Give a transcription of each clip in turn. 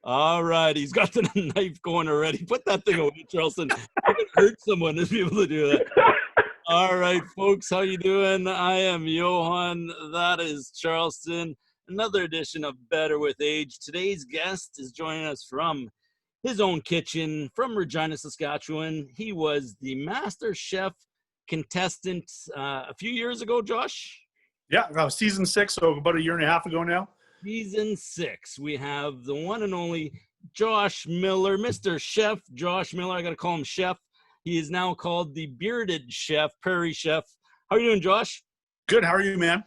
All right, he's got the knife going already. Put that thing away, Charleston. You're gonna hurt someone to be able to do that. All right, folks, how you doing? I am Johan. That is Charleston. Another edition of Better with Age. Today's guest is joining us from his own kitchen from Regina, Saskatchewan. He was the Master Chef contestant a few years ago, Josh. Yeah, season 6, so about a year and a half ago now. Season 6. We have the one and only Josh Miller, Mr. Chef Josh Miller. I got to call him Chef. He is now called the Bearded Chef, Prairie Chef. How are you doing, Josh? Good. How are you, man?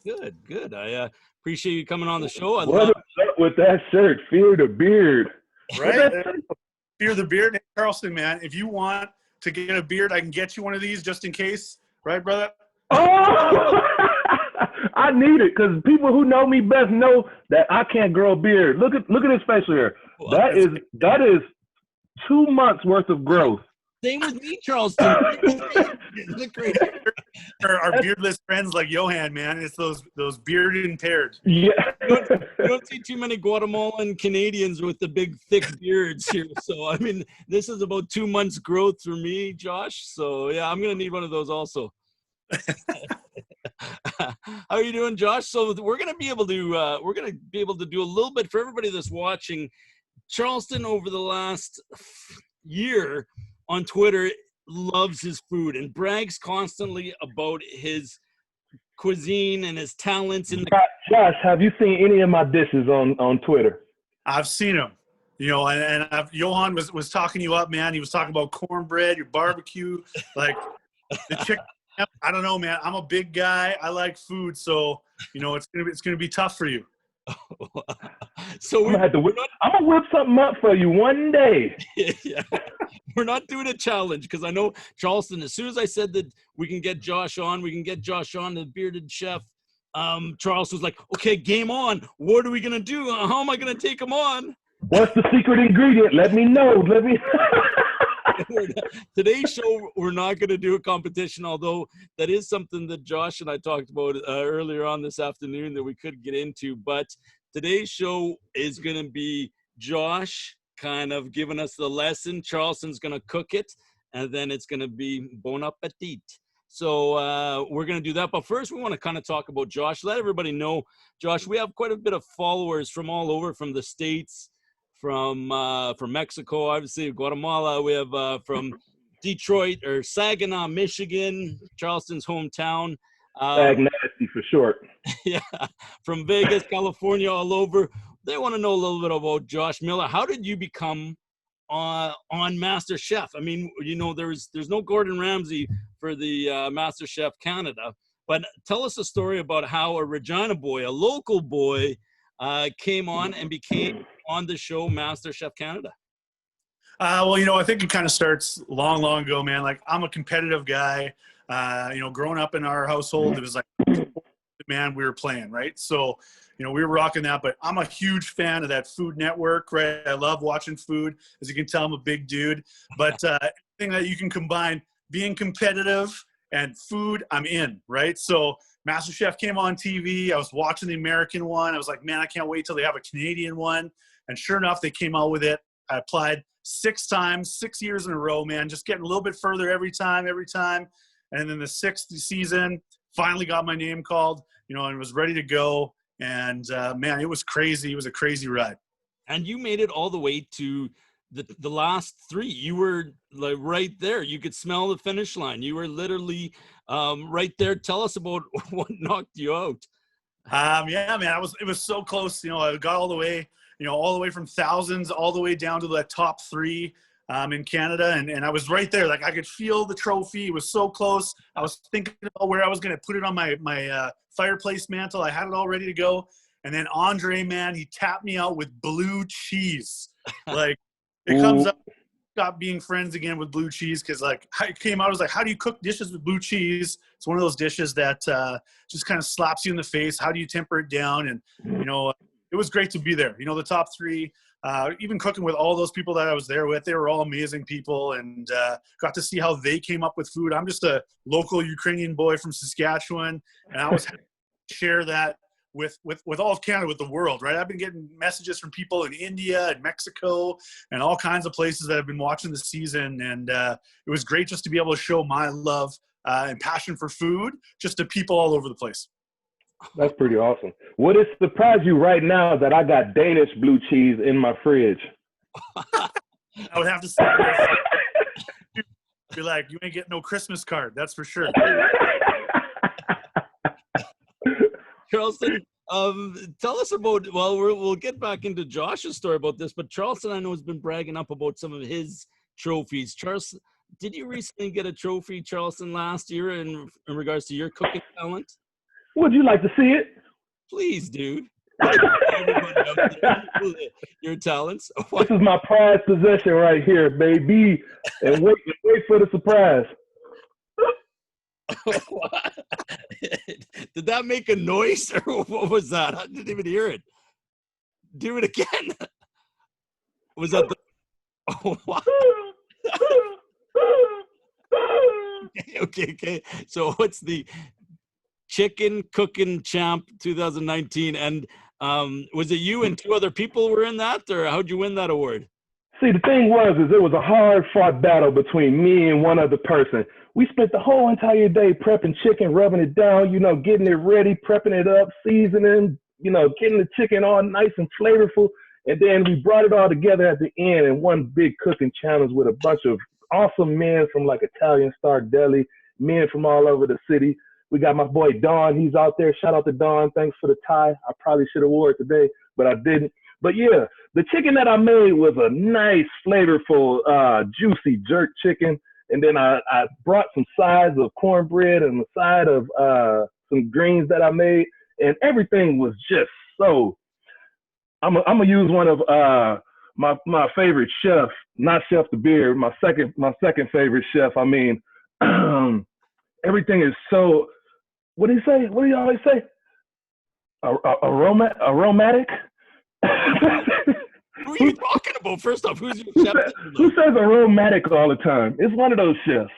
Good. I appreciate you coming on the show. What up with that shirt? Fear the beard. Right? Fear the beard. Hey, Charleston, man, if you want to get a beard, I can get you one of these just in case. Right, brother? Oh! I need it because people who know me best know that I can't grow a beard. Look at his facial hair. Well, that is 2 months worth of growth. Same with me, Charleston. Look great. Our beardless friends like Johan, man. It's those bearded and paired. Yeah. You don't see too many Guatemalan Canadians with the big, thick beards here. So, I mean, this is about 2 months growth for me, Josh. So, yeah, I'm going to need one of those also. How are you doing, Josh? So we're going to be able to do a little bit for everybody that's watching. Charleston over the last year on Twitter loves his food and brags constantly about his cuisine and his talents in the Josh, have you seen any of my dishes on Twitter? I've seen them. Johan was talking you up, man. He was talking about cornbread, your barbecue, like the chicken. I don't know, man. I'm a big guy. I like food, so it's gonna be tough for you. So I'm gonna whip something up for you one day. Yeah. We're not doing a challenge because I know Charleston. As soon as I said that we can get Josh on, the Bearded Chef. Charles was like, "Okay, game on. What are we gonna do? How am I gonna take him on?" What's the secret ingredient? Let me know. Today's show, we're not going to do a competition, although that is something that Josh and I talked about earlier on this afternoon that we could get into. But today's show is going to be Josh kind of giving us the lesson. Charleston's going to cook it, and then it's going to be bon appetit. So we're going to do that. But first, we want to kind of talk about Josh. Let everybody know, Josh, we have quite a bit of followers from all over, from the States, from Mexico, obviously, Guatemala. We have from Detroit or Saginaw, Michigan, Charleston's hometown. Saginaw for short. Yeah, from Vegas, California, all over. They want to know a little bit about Josh Miller. How did you become on Master Chef? I mean, there's no Gordon Ramsay for the Master Chef Canada, but tell us a story about how a Regina boy, a local boy, came on and became on the show Master Chef Canada. I think it kind of starts long ago, man. Like, I'm a competitive guy. Growing up in our household, it was like, man, we were playing, right? So, we were rocking that, but I'm a huge fan of that Food Network, right? I love watching food. As you can tell, I'm a big dude, but anything that you can combine being competitive and food, I'm in, right? So Master Chef came on TV. I was watching the American one. I was like, man, I can't wait till they have a Canadian one. And sure enough, they came out with it. I applied 6 times, 6 years in a row, man, just getting a little bit further every time. And then the 6th season, finally got my name called, and was ready to go. And man, it was crazy. It was a crazy ride. And you made it all the way to the last 3. You were like right there. You could smell the finish line. You were literally right there. Tell us about what knocked you out. Yeah, man, it was so close. I got all the way from thousands all the way down to the top 3 in Canada. And I was right there. Like, I could feel the trophy. It was so close. I was thinking about where I was going to put it on my fireplace mantle. I had it all ready to go. And then Andre, man, he tapped me out with blue cheese. Like, it comes up, stop being friends again with blue cheese, because like I came out, I was like, how do you cook dishes with blue cheese? It's one of those dishes that just kind of slaps you in the face. How do you temper it down? And it was great to be there. The top 3, even cooking with all those people that I was there with, they were all amazing people, and got to see how they came up with food. I'm just a local Ukrainian boy from Saskatchewan, and I was happy to share that with all of Canada, with the world, right? I've been getting messages from people in India and Mexico and all kinds of places that have been watching the season. And it was great just to be able to show my love and passion for food just to people all over the place. That's pretty awesome. Would it surprise you right now that I got Danish blue cheese in my fridge? I would have to say, be like, you ain't getting no Christmas card. That's for sure. Charleston, tell us about, well, we'll get back into Josh's story about this, but Charleston, I know, has been bragging up about some of his trophies. Charleston, did you recently get a trophy, Charleston, last year in regards to your cooking talent? Would you like to see it? Please, dude. Everybody out there, your talents. This is my prized possession right here, baby. And wait for the surprise. Did that make a noise, or what was that? I didn't even hear it. Do it again. Was that the... Oh, wow. Okay. So what's the Chicken Cooking Champ 2019? And was it you and two other people were in that, or how'd you win that award? See, the thing was, it was a hard-fought battle between me and one other person. We spent the whole entire day prepping chicken, rubbing it down, getting it ready, prepping it up, seasoning, getting the chicken all nice and flavorful. And then we brought it all together at the end in one big cooking challenge with a bunch of awesome men from like Italian Star Deli, men from all over the city. We got my boy Don. He's out there. Shout out to Don. Thanks for the tie. I probably should have wore it today, but I didn't. But yeah, the chicken that I made was a nice, flavorful, juicy jerk chicken. And then I brought some sides of cornbread and a side of some greens that I made. And everything was just so, I'm gonna use one of my favorite chef, not Chef the Beard, my second favorite chef. I mean, everything is so, what do you say? What do you always say? Aromatic? Who are you talking about? First off, who's your chef? Who says aromatic all the time? It's one of those chefs.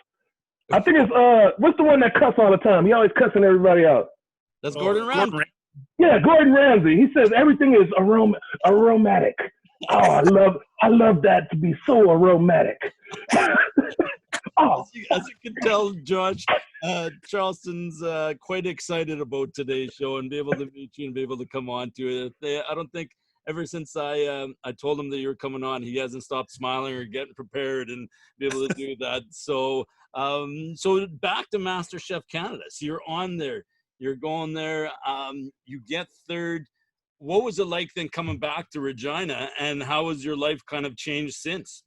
I think it's, what's the one that cuss all the time? He always cussing everybody out. That's Gordon Ramsay. Yeah, Gordon Ramsay. He says everything is aromatic. Oh, I love that to be so aromatic. Oh. As you can tell, Josh, Charleston's quite excited about today's show and be able to meet you and be able to come on to it. I don't think ever since I told him that you were coming on, he hasn't stopped smiling or getting prepared and be able to do that. So back to MasterChef Canada. So you're on there. You're going there. You get third. What was it like then coming back to Regina, and how has your life kind of changed since?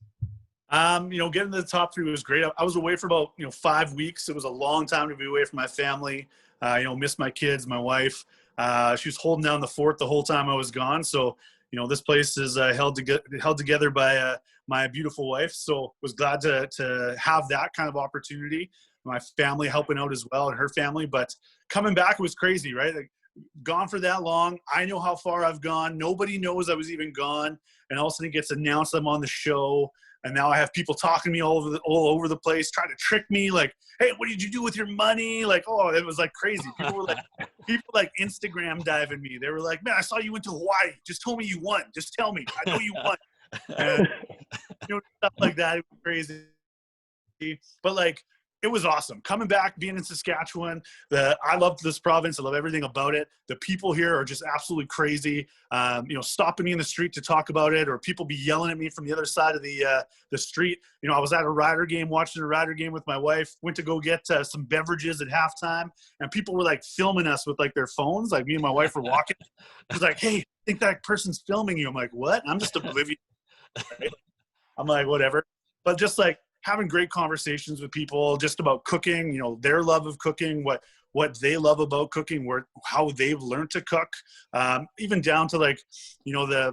Getting to the top three was great. I was away for about 5 weeks. It was a long time to be away from my family. Missed my kids, my wife. She was holding down the fort the whole time I was gone. So this place is held together by my beautiful wife. So was glad to have that kind of opportunity. My family helping out as well, and her family. But coming back was crazy, right? Like, gone for that long. I know how far I've gone. Nobody knows I was even gone. And all of a sudden it gets announced I'm on the show. And now I have people talking to me all over the place, trying to trick me. Like, hey, what did you do with your money? Like, oh, it was like crazy. People were like Instagram diving me. They were like, man, I saw you went to Hawaii. Just tell me you won. Just tell me. I know you won. And, stuff like that. It was crazy. But like, it was awesome. Coming back, being in Saskatchewan, I love this province. I love everything about it. The people here are just absolutely crazy. Stopping me in the street to talk about it, or people be yelling at me from the other side of the street. I was at a Rider game, watching a Rider game with my wife, went to go get some beverages at halftime, and people were like filming us with like their phones. Like me and my wife were walking. It was like, hey, I think that person's filming you. I'm like, what? I'm just oblivious. Right? I'm like, whatever. But just like, having great conversations with people just about cooking, their love of cooking, what they love about cooking, how they've learned to cook, even down to like,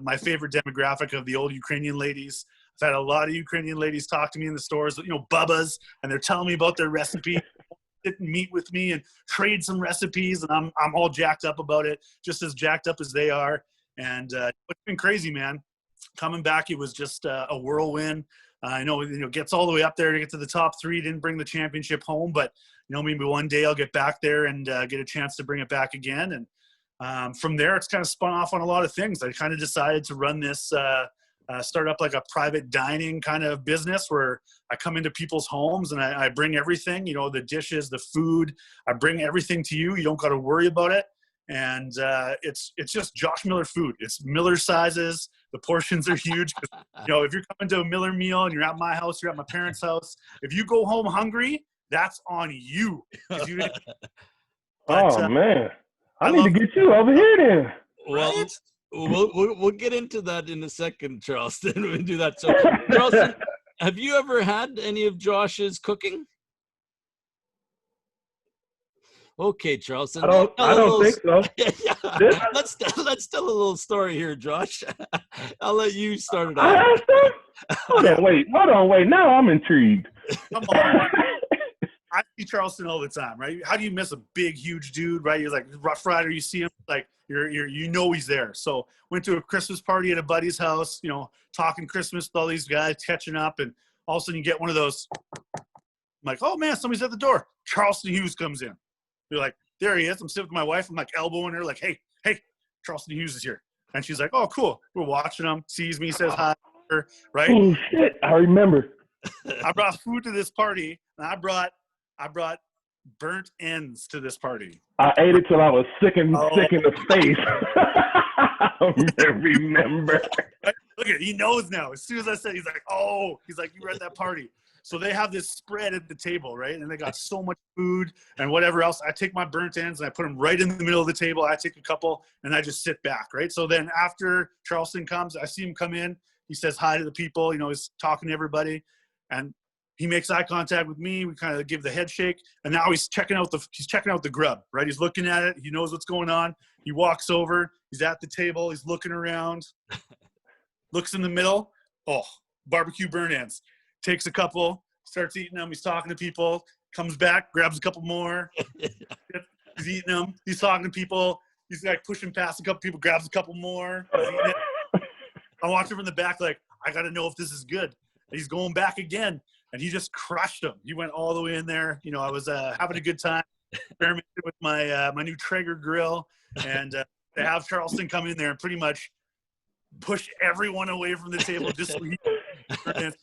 my favorite demographic of the old Ukrainian ladies. I've had a lot of Ukrainian ladies talk to me in the stores, Bubba's, and they're telling me about their recipe, sit and meet with me and trade some recipes, and I'm all jacked up about it, just as jacked up as they are. And it's been crazy, man. Coming back, it was just a whirlwind. I know, gets all the way up there to get to the top three. Didn't bring the championship home, but maybe one day I'll get back there and get a chance to bring it back again. And from there, it's kind of spun off on a lot of things. I kind of decided to run this, start up like a private dining kind of business where I come into people's homes and I bring everything, you know, the dishes, the food, I bring everything to you. You don't got to worry about it. And it's just Josh Miller food. It's Miller sizes. The portions are huge. You know, if you're coming to a Miller meal and you're at my house, you're at my parents' house, if you go home hungry, that's on you. Oh, man. I need to get you over here then. Well, Right? we'll get into that in a second, Charleston. We'll do that. So, Charleston, have you ever had any of Josh's cooking? Okay, Charleston. I don't think so. Yeah. Let's tell a little story here, Josh. I'll let you start it off. Hold on, wait. Now I'm intrigued. Come on. I see Charleston all the time, right? How do you miss a big, huge dude, right? You're like Rough Rider, you see him, like you know he's there. So went to a Christmas party at a buddy's house, you know, talking Christmas with all these guys, catching up, and all of a sudden you get one of those. I'm like, oh man, somebody's at the door. Charleston Hughes comes in. You're like, there he is. I'm sitting with my wife. I'm like elbowing her, like, hey, Charleston Hughes is here. And she's like, oh, cool. We're watching him, sees me, says hi, right? Oh shit, I remember. I brought food to this party, and I brought burnt ends to this party. I ate it till I was sick in the face. I remember. Look at it. He knows now. As soon as I said, he's like, oh, he's like, you were at that party. So they have this spread at the table, right? And they got so much food and whatever else. I take my burnt ends and I put them right in the middle of the table. I take a couple and I just sit back, right? So then after Charleston comes, I see him come in. He says hi to the people. You know, he's talking to everybody. And he makes eye contact with me. We kind of give the head shake. And now he's checking out the grub, right? He's looking at it. He knows what's going on. He walks over. He's at the table. He's looking around. Looks in the middle. Oh, barbecue burnt ends. Takes a couple, starts eating them. He's talking to people, comes back, grabs a couple more. He's eating them. He's talking to people. He's like pushing past a couple people, grabs a couple more. I watch him from the back like, I got to know if this is good. And he's going back again, and he just crushed them. He went all the way in there. You know, I was having a good time, experimenting with my my new Traeger grill, and to have Charleston come in there and pretty much push everyone away from the table just so he I didn't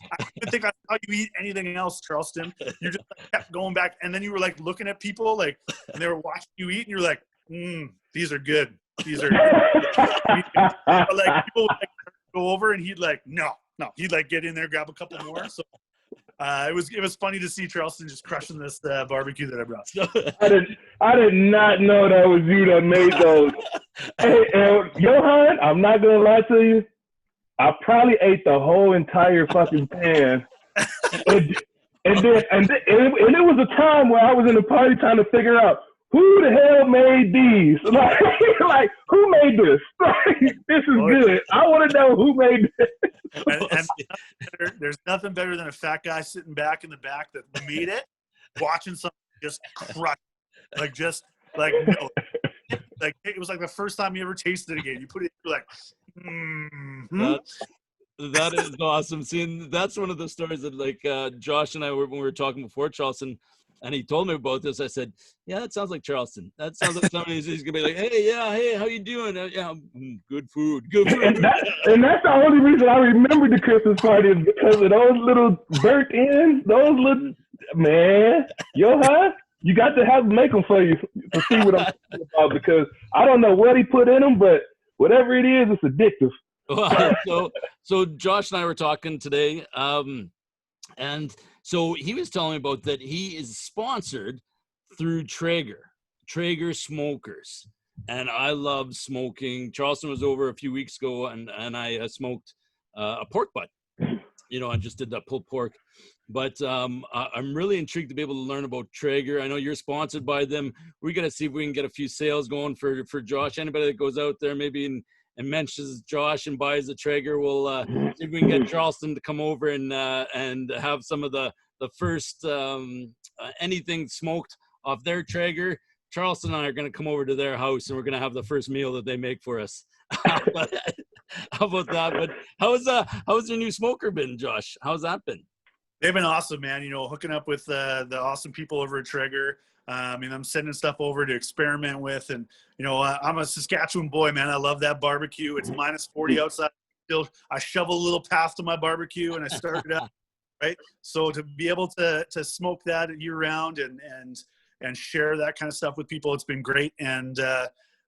think I saw you eat anything else, Charleston. You just like, kept going back, and then you were like looking at people like, and they were watching you eat, and you're like, these are good. These are good. But, like people would like go over, and he'd like, no, he'd like get in there, grab a couple more. So it was funny to see Charleston just crushing this barbecue that I brought. I did not know that was you that made those. Hey, Johan, I'm not gonna lie to you. I probably ate the whole entire fucking pan. And it was a time where I was in the party trying to figure out who the hell made these. Like who made this? This is good. I want to know who made this. And there's nothing better than a fat guy sitting back in the back that made it, watching something just crush, like no. Like it was like the first time you ever tasted it again. You put it, you're like, That is awesome. See, that's one of the stories that like Josh and I were when we were talking before Charleston, and he told me about this. I said, "Yeah, that sounds like Charleston. That sounds like somebody who's gonna be like, hey, how you doing? Yeah, good food." And that's the only reason I remember the Christmas party is because of those little burnt ends. Those little Johan, you got to make them for you to see what I'm talking about, because I don't know what he put in them, but whatever it is, it's addictive. Well, so Josh and I were talking today, and so he was telling me about that he is sponsored through Traeger smokers, and I love smoking. Charleston was over a few weeks ago, and I smoked a pork butt. You know, I just did that pulled pork. But I'm really intrigued to be able to learn about Traeger. I know you're sponsored by them. We got to see if we can get a few sales going for Josh. Anybody that goes out there maybe and mentions Josh and buys the Traeger, we'll see if we can get Charleston to come over and have some of the first anything smoked off their Traeger. Charleston and I are going to come over to their house, and we're going to have the first meal that they make for us. But, how about that? But how's your new smoker been, Josh? How's that been? They've been awesome, man. You know, hooking up with the awesome people over at Traeger. And I'm sending stuff over to experiment with. And, you know, I'm a Saskatchewan boy, man. I love that barbecue. It's -40 outside. Still, I shovel a little path to my barbecue and I start it up, right? So to be able to smoke that year round and share that kind of stuff with people, it's been great. And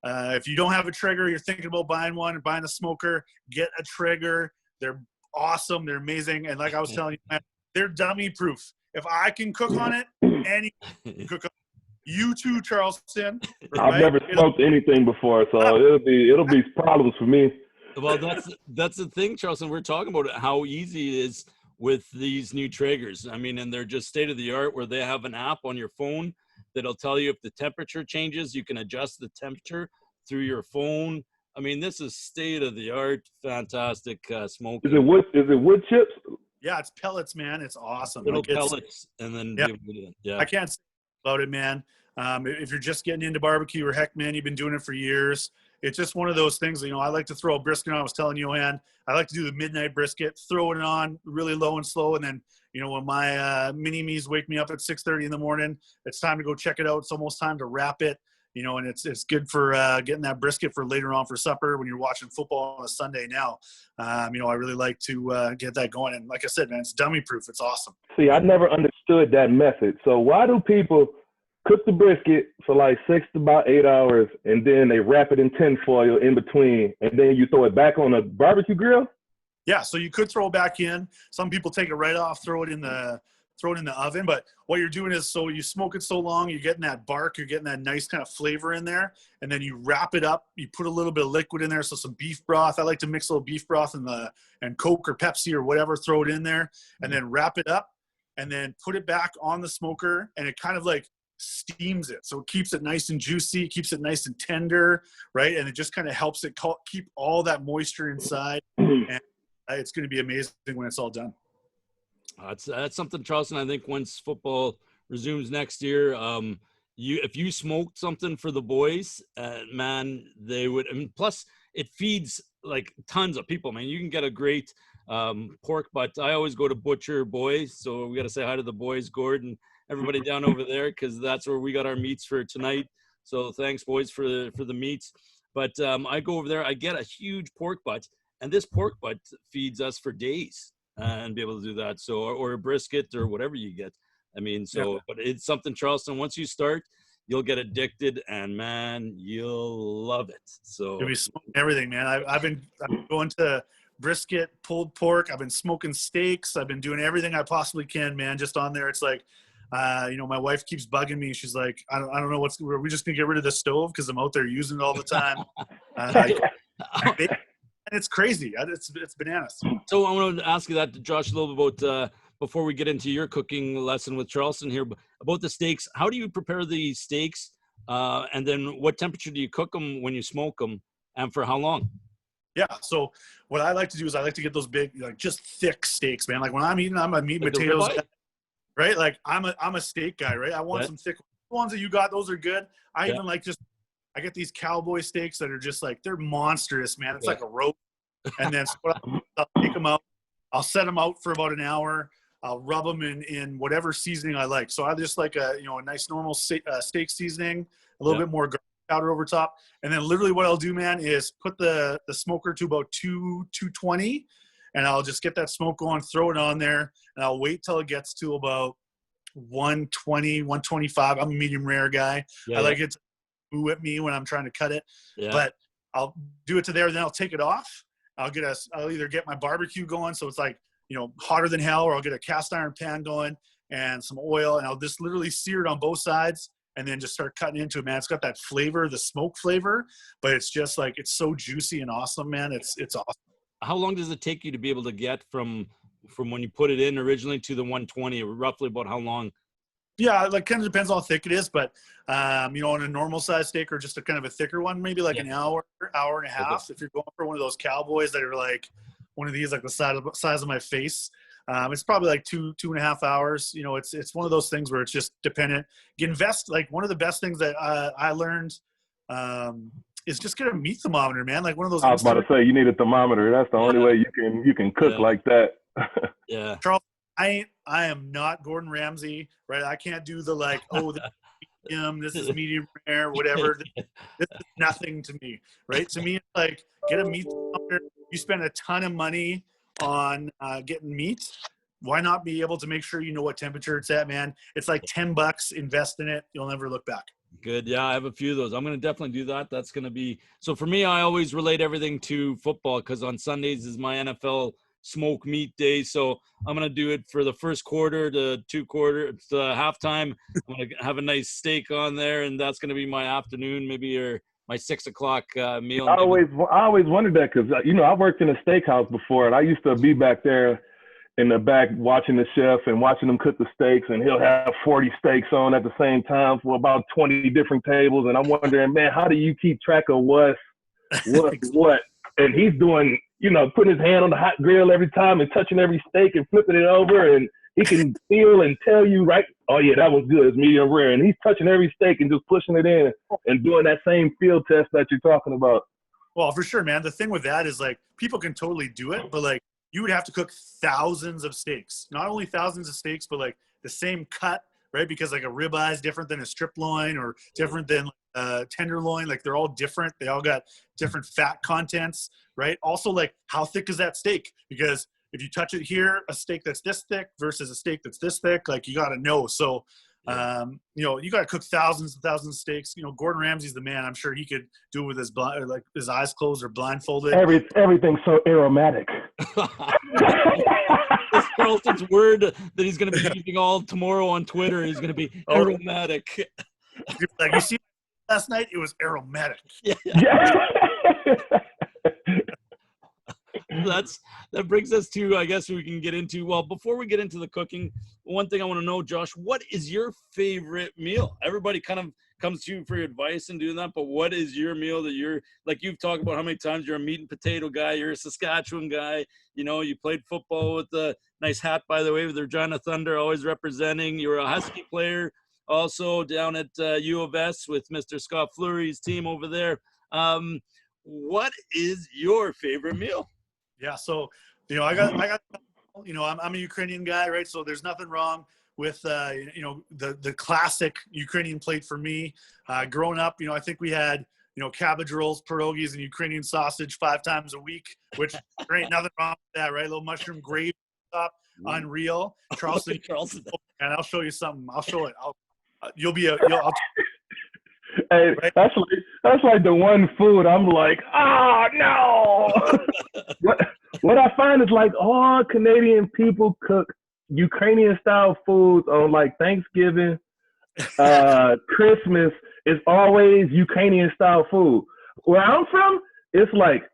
if you don't have a Traeger, you're thinking about buying one or buying a smoker, get a Traeger. They're awesome. They're amazing. And like I was telling you, man, they're dummy proof. If I can cook on it, anyone can cook on it. You too, Charleston. Right? I've never smoked anything before, so it'll be problems for me. Well, that's the thing, Charleston. We're talking about how easy it is with these new Traegers. I mean, and they're just state of the art where they have an app on your phone that'll tell you if the temperature changes. You can adjust the temperature through your phone. I mean, this is state of the art, fantastic smoke. Is it wood chips? Yeah, it's pellets, man. It's awesome. Little pellets, and then yeah. I can't say about it, man. If you're just getting into barbecue, or heck, man, you've been doing it for years. It's just one of those things. You know, I like to throw a brisket on. I was telling Johan, I like to do the midnight brisket, throw it on really low and slow, and then, you know, when my mini-me's wake me up at 6:30 in the morning, it's time to go check it out. It's almost time to wrap it. You know, and it's good for getting that brisket for later on for supper when you're watching football on a Sunday now. You know, I really like to get that going. And like I said, man, it's dummy proof. It's awesome. See, I never understood that method. So why do people cook the brisket for like 6 to about 8 hours and then they wrap it in tin foil in between and then you throw it back on a barbecue grill? Yeah, so you could throw it back in. Some people take it right off, throw it in the oven. But what you're doing is, so you smoke it so long, you're getting that bark, you're getting that nice kind of flavor in there, and then you wrap it up. You put a little bit of liquid in there, so some beef broth. I like to mix a little beef broth and Coke or Pepsi or whatever, throw it in there, and then wrap it up, and then put it back on the smoker, and it kind of like steams it. So it keeps it nice and juicy, keeps it nice and tender, right? And it just kind of helps it keep all that moisture inside, and it's going to be amazing when it's all done. That's something, Charleston. I think once football resumes next year, if you smoked something for the boys, man, they would. I mean, plus it feeds like tons of people. Man, you can get a great pork butt. I always go to Butcher Boys, so we got to say hi to the boys, Gordon, everybody down over there, because that's where we got our meats for tonight. So thanks, boys, for the meats. But I go over there, I get a huge pork butt, and this pork butt feeds us for days. And be able to do that. So, or a brisket or whatever you get. I mean, so, yeah. But it's something, Charleston, once you start, you'll get addicted and man, you'll love it. So you'll be smoking everything, man. I've been going to brisket, pulled pork. I've been smoking steaks. I've been doing everything I possibly can, man. Just on there. It's like, you know, my wife keeps bugging me. She's like, I don't know are we just gonna get rid of the stove? Cause I'm out there using it all the time. It's crazy. It's bananas. So I want to ask you that, Josh, a little bit about before we get into your cooking lesson with Charleston here, about the steaks. How do you prepare the steaks? And then what temperature do you cook them when you smoke them, and for how long? Yeah. So what I like to do is I like to get those big, like just thick steaks, man. Like when I'm eating, I'm a meat and potatoes guy, right? Like I'm a steak guy, right? I want some thick ones that you got. Those are good. I even like I get these cowboy steaks that are just like, they're monstrous, man. It's like a rope. And then I'll take them out. I'll set them out for about an hour. I'll rub them in whatever seasoning I like. So I just like a nice normal steak seasoning, a little bit more garlic powder over top. And then literally what I'll do, man, is put the smoker to about 220, and I'll just get that smoke going, throw it on there, and I'll wait till it gets to about 120, 125. I'm a medium rare guy. I like it to boo at me when I'm trying to cut it. But I'll do it to there, then I'll take it off. I'll either get my barbecue going, so it's like, hotter than hell, or I'll get a cast iron pan going and some oil, and I'll just literally sear it on both sides and then just start cutting into it, man. It's got that flavor, the smoke flavor, but it's just like, it's so juicy and awesome, man. It's awesome. How long does it take you to be able to get from when you put it in originally to the 120? Roughly about how long? Yeah, like kind of depends on how thick it is, but on a normal size steak or just a kind of a thicker one, maybe like an hour and a half. Okay. If you're going for one of those cowboys that are like one of these, like the size of my face, it's probably like 2.5 hours. It's one of those things where it's just dependent. You invest, like one of the best things that I learned is just get a meat thermometer, man. Like one of those. I was about to say, you need a thermometer. That's the only way you can cook like that. Yeah. Charles, I am not Gordon Ramsay, right? I can't do the like, oh, this is medium, this is medium rare, whatever. This is nothing to me, right? To me, it's like, get a meat thermometer. You spend a ton of money on getting meat. Why not be able to make sure you know what temperature it's at, man? It's like $10. Invest in it. You'll never look back. Good. Yeah, I have a few of those. I'm going to definitely do that. That's going to be so for me. I always relate everything to football because on Sundays is my NFL smoke meat day. So I'm going to do it for the first quarter to halftime. I'm going to have a nice steak on there, and that's going to be my afternoon, maybe or my 6 o'clock meal. I always wondered that because I worked in a steakhouse before, and I used to be back there in the back watching the chef and watching him cook the steaks, and he'll have 40 steaks on at the same time for about 20 different tables. And I'm wondering, man, how do you keep track of what's what? And he's doing, putting his hand on the hot grill every time and touching every steak and flipping it over, and he can feel and tell you, right, oh yeah, that was good, it's medium rare. And he's touching every steak and just pushing it in and doing that same field test that you're talking about. Well, for sure, man. The thing with that is like people can totally do it, but like you would have to cook thousands of steaks. Not only thousands of steaks, but like the same cut, right? Because like a ribeye is different than a strip loin or different than tenderloin. Like they're all different. They all got different fat contents, right? Also, like how thick is that steak? Because if you touch it here, a steak that's this thick versus a steak that's this thick, like you got to know. So, you got to cook thousands and thousands of steaks. Gordon Ramsay's the man. I'm sure he could do it with his eyes closed or blindfolded. Everything's so aromatic. This Charleston's word that he's going to be using all tomorrow on Twitter is going to be aromatic. Like you see last night, it was aromatic. Yeah. That brings us to, I guess we can get into, well, before we get into the cooking, one thing I want to know, Josh, what is your favorite meal? Everybody kind of comes to you for advice and doing that, but what is your meal that you're, like you've talked about how many times you're a meat and potato guy, you're a Saskatchewan guy, you played football with the nice hat, by the way, with the Regina Thunder, always representing. You're a Husky player also down at U of S with Mr. Scott Fleury's team over there. What is your favorite meal? Yeah, so I got I'm a Ukrainian guy, right? So there's nothing wrong with the classic Ukrainian plate for me. Growing up, I think we had cabbage rolls, pierogies, and Ukrainian sausage 5 times a week, which there ain't nothing wrong with that, right? A little mushroom gravy top, unreal. Charleston, and I'll show you something. I'll show it. Hey, right? That's like the one food I'm like, oh no. What I find is like all Canadian people cook Ukrainian style foods on like Thanksgiving, Christmas is always Ukrainian style food. Where I'm from, it's like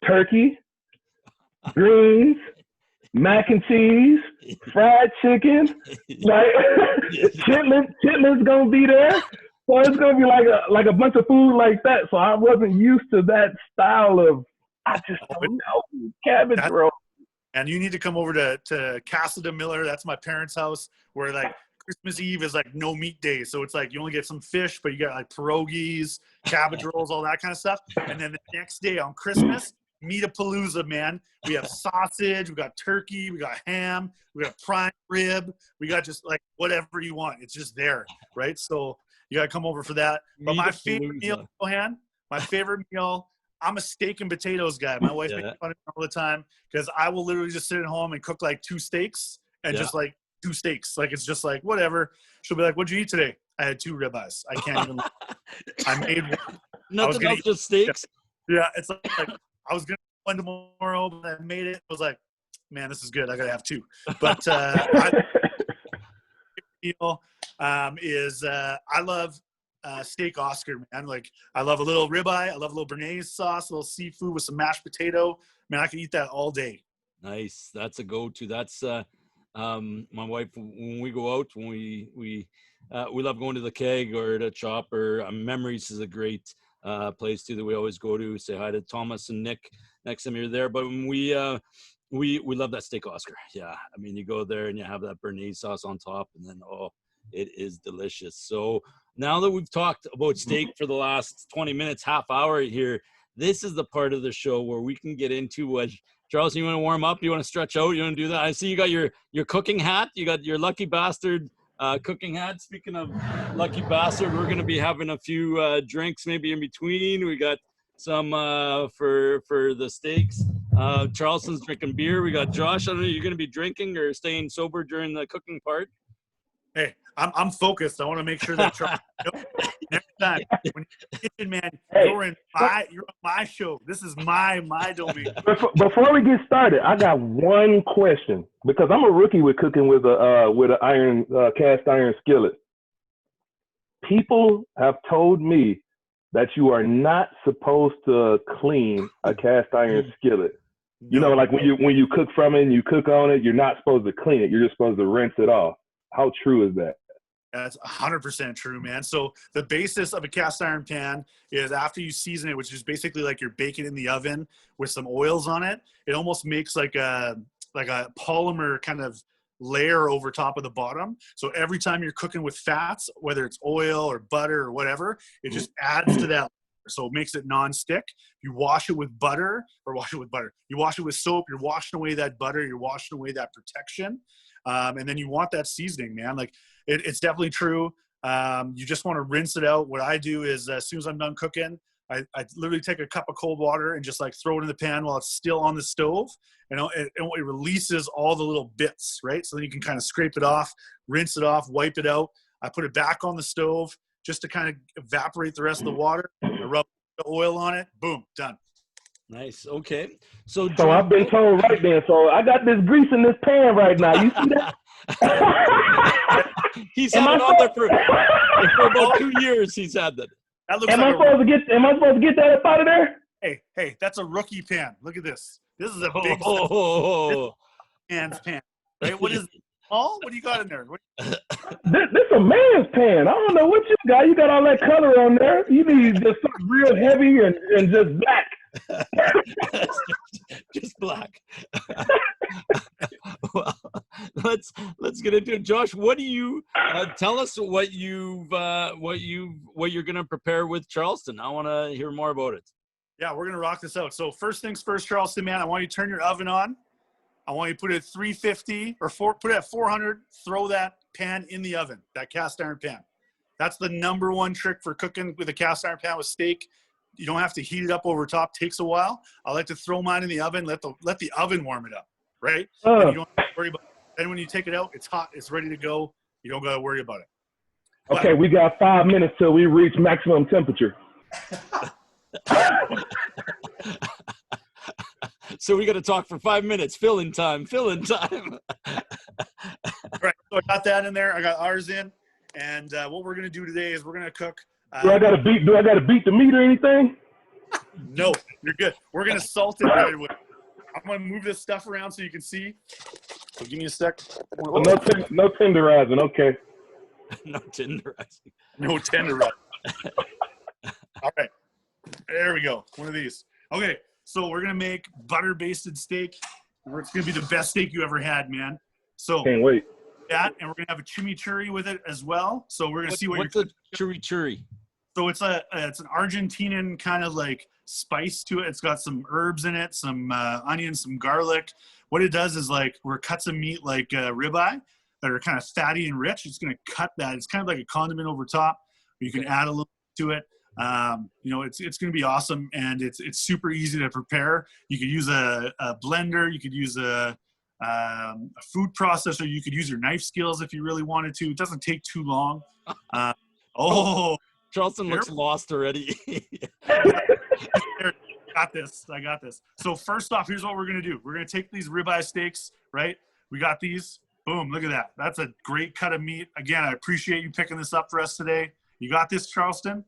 turkey, greens, mac and cheese, fried chicken, like chitlins gonna be there. So it's gonna be like a bunch of food like that. So I wasn't used to that style of, I just don't know, cabbage roll. And you need to come over to Casa de Miller. That's my parents' house, where like Christmas Eve is like no meat day. So it's like you only get some fish, but you got like pierogies, cabbage rolls, all that kind of stuff. And then the next day on Christmas, meat-a-palooza, man. We have sausage, we got turkey, we got ham, we got prime rib, we got just like whatever you want. It's just there, right? So you got to come over for that. But my favorite meal, Johan, I'm a steak and potatoes guy. My wife makes fun of me all the time because I will literally just sit at home and cook like 2 steaks and just like 2 steaks. Like it's just like whatever. She'll be like, "What'd you eat today?" I had 2 ribeyes. I can't even. I made one. Nothing else, just steaks. Yeah, it's like I was gonna one tomorrow, but I made it. I was like, "Man, this is good. I gotta have 2." But I love steak Oscar, man. Like I love a little ribeye, I love a little béarnaise sauce, a little seafood with some mashed potato. Man, I can eat that all day. Nice. That's a go-to. That's my wife, when we go out, when we love going to the Keg or the Chopper. Memories is a great place too that we always go to. Say hi to Thomas and Nick next time you're there. But when we love that steak Oscar. Yeah, I mean, you go there and you have that béarnaise sauce on top, and then it is delicious. So now that we've talked about steak for the last 20 minutes, half hour here, this is the part of the show where we can get into what Charles, you want to warm up? You want to stretch out? You want to do that? I see you got your cooking hat. You got your Lucky Bastard cooking hat. Speaking of Lucky Bastard, we're going to be having a few drinks maybe in between. We got some for the steaks. Charleston's drinking beer. We got Josh. I don't know, you're going to be drinking or staying sober during the cooking part? Hey, I'm focused. I want to make sure that next time when you're in the kitchen, man, you're on my show. This is my domain. Before we get started, I got one question because I'm a rookie with cooking with an iron cast iron skillet. People have told me that you are not supposed to clean a cast iron skillet. You know, like when you cook from it and you cook on it, you're not supposed to clean it. You're just supposed to rinse it off. How true is that? That's 100% true, man. So the basis of a cast iron pan is after you season it, which is basically like you're baking in the oven with some oils on it. It almost makes like a polymer kind of layer over top of the bottom. So every time you're cooking with fats, whether it's oil or butter or whatever, it just adds to that. So it makes it non-stick. You wash it with butter or you wash it with soap. You're washing away that butter. You're washing away that protection. And then you want that seasoning, man. Like it's definitely true. You just want to rinse it out. What I do is as soon as I'm done cooking, I literally take a cup of cold water and just like throw it in the pan while it's still on the stove. And it releases all the little bits, right? So then you can kind of scrape it off, rinse it off, wipe it out. I put it back on the stove just to kind of evaporate the rest of the water. I rub the oil on it. Boom, done. Nice. Okay. So I've been told right then. So I got this grease in this pan right now. You see that? He's had it on there for about 2 years. He's had that. Am I supposed to get that up out of there? Hey, that's a rookie pan. Look at this. This is a big man's pan. Right? What is it? Oh, what do you got in there? This a man's pan. I don't know what you got. You got all that color on there. You need just something real heavy and just black. Just black. Well, let's get into it. Josh, what do you tell us what you're gonna prepare with Charleston? I want to hear more about it. Yeah, we're gonna rock this out. So first things first, Charleston, man, I want you to turn your oven on. I want you to put it at 350 put it at 400. Throw that pan in the oven, that cast iron pan. That's the number one trick for cooking with a cast iron pan with steak. You don't have to heat it up over top. Takes a while. I like to throw mine in the oven. Let the oven warm it up, right? And you don't have to worry about it. Then when you take it out, it's hot. It's ready to go. You don't got to worry about it. Okay, we got 5 minutes till we reach maximum temperature. So we got to talk for 5 minutes. Fill-in time. All right, so I got that in there. I got ours in. And what we're going to do today is we're going to cook. Do I got to beat the meat or anything? No, you're good. We're going to salt it right away. I'm going to move this stuff around so you can see. So give me a sec. No tenderizing, okay. No tenderizing. No tenderizing. All right. There we go. One of these. Okay, so we're going to make butter basted steak. It's going to be the best steak you ever had, man. So can't wait. That, and we're going to have a chimichurri with it as well. So we're going to see what's a chimichurri. So it's an Argentinian kind of like spice to it. It's got some herbs in it, some onions, some garlic. What it does is like where cuts of meat like ribeye that are kind of fatty and rich. It's going to cut that. It's kind of like a condiment over top. You can add a little to it. It's going to be awesome, and it's super easy to prepare. You could use a blender. You could use a food processor. You could use your knife skills if you really wanted to. It doesn't take too long. Charleston looks lost already. I got this. So first off, here's what we're going to do. We're going to take these ribeye steaks, right? We got these. Boom, look at that. That's a great cut of meat. Again, I appreciate you picking this up for us today. You got this, Charleston?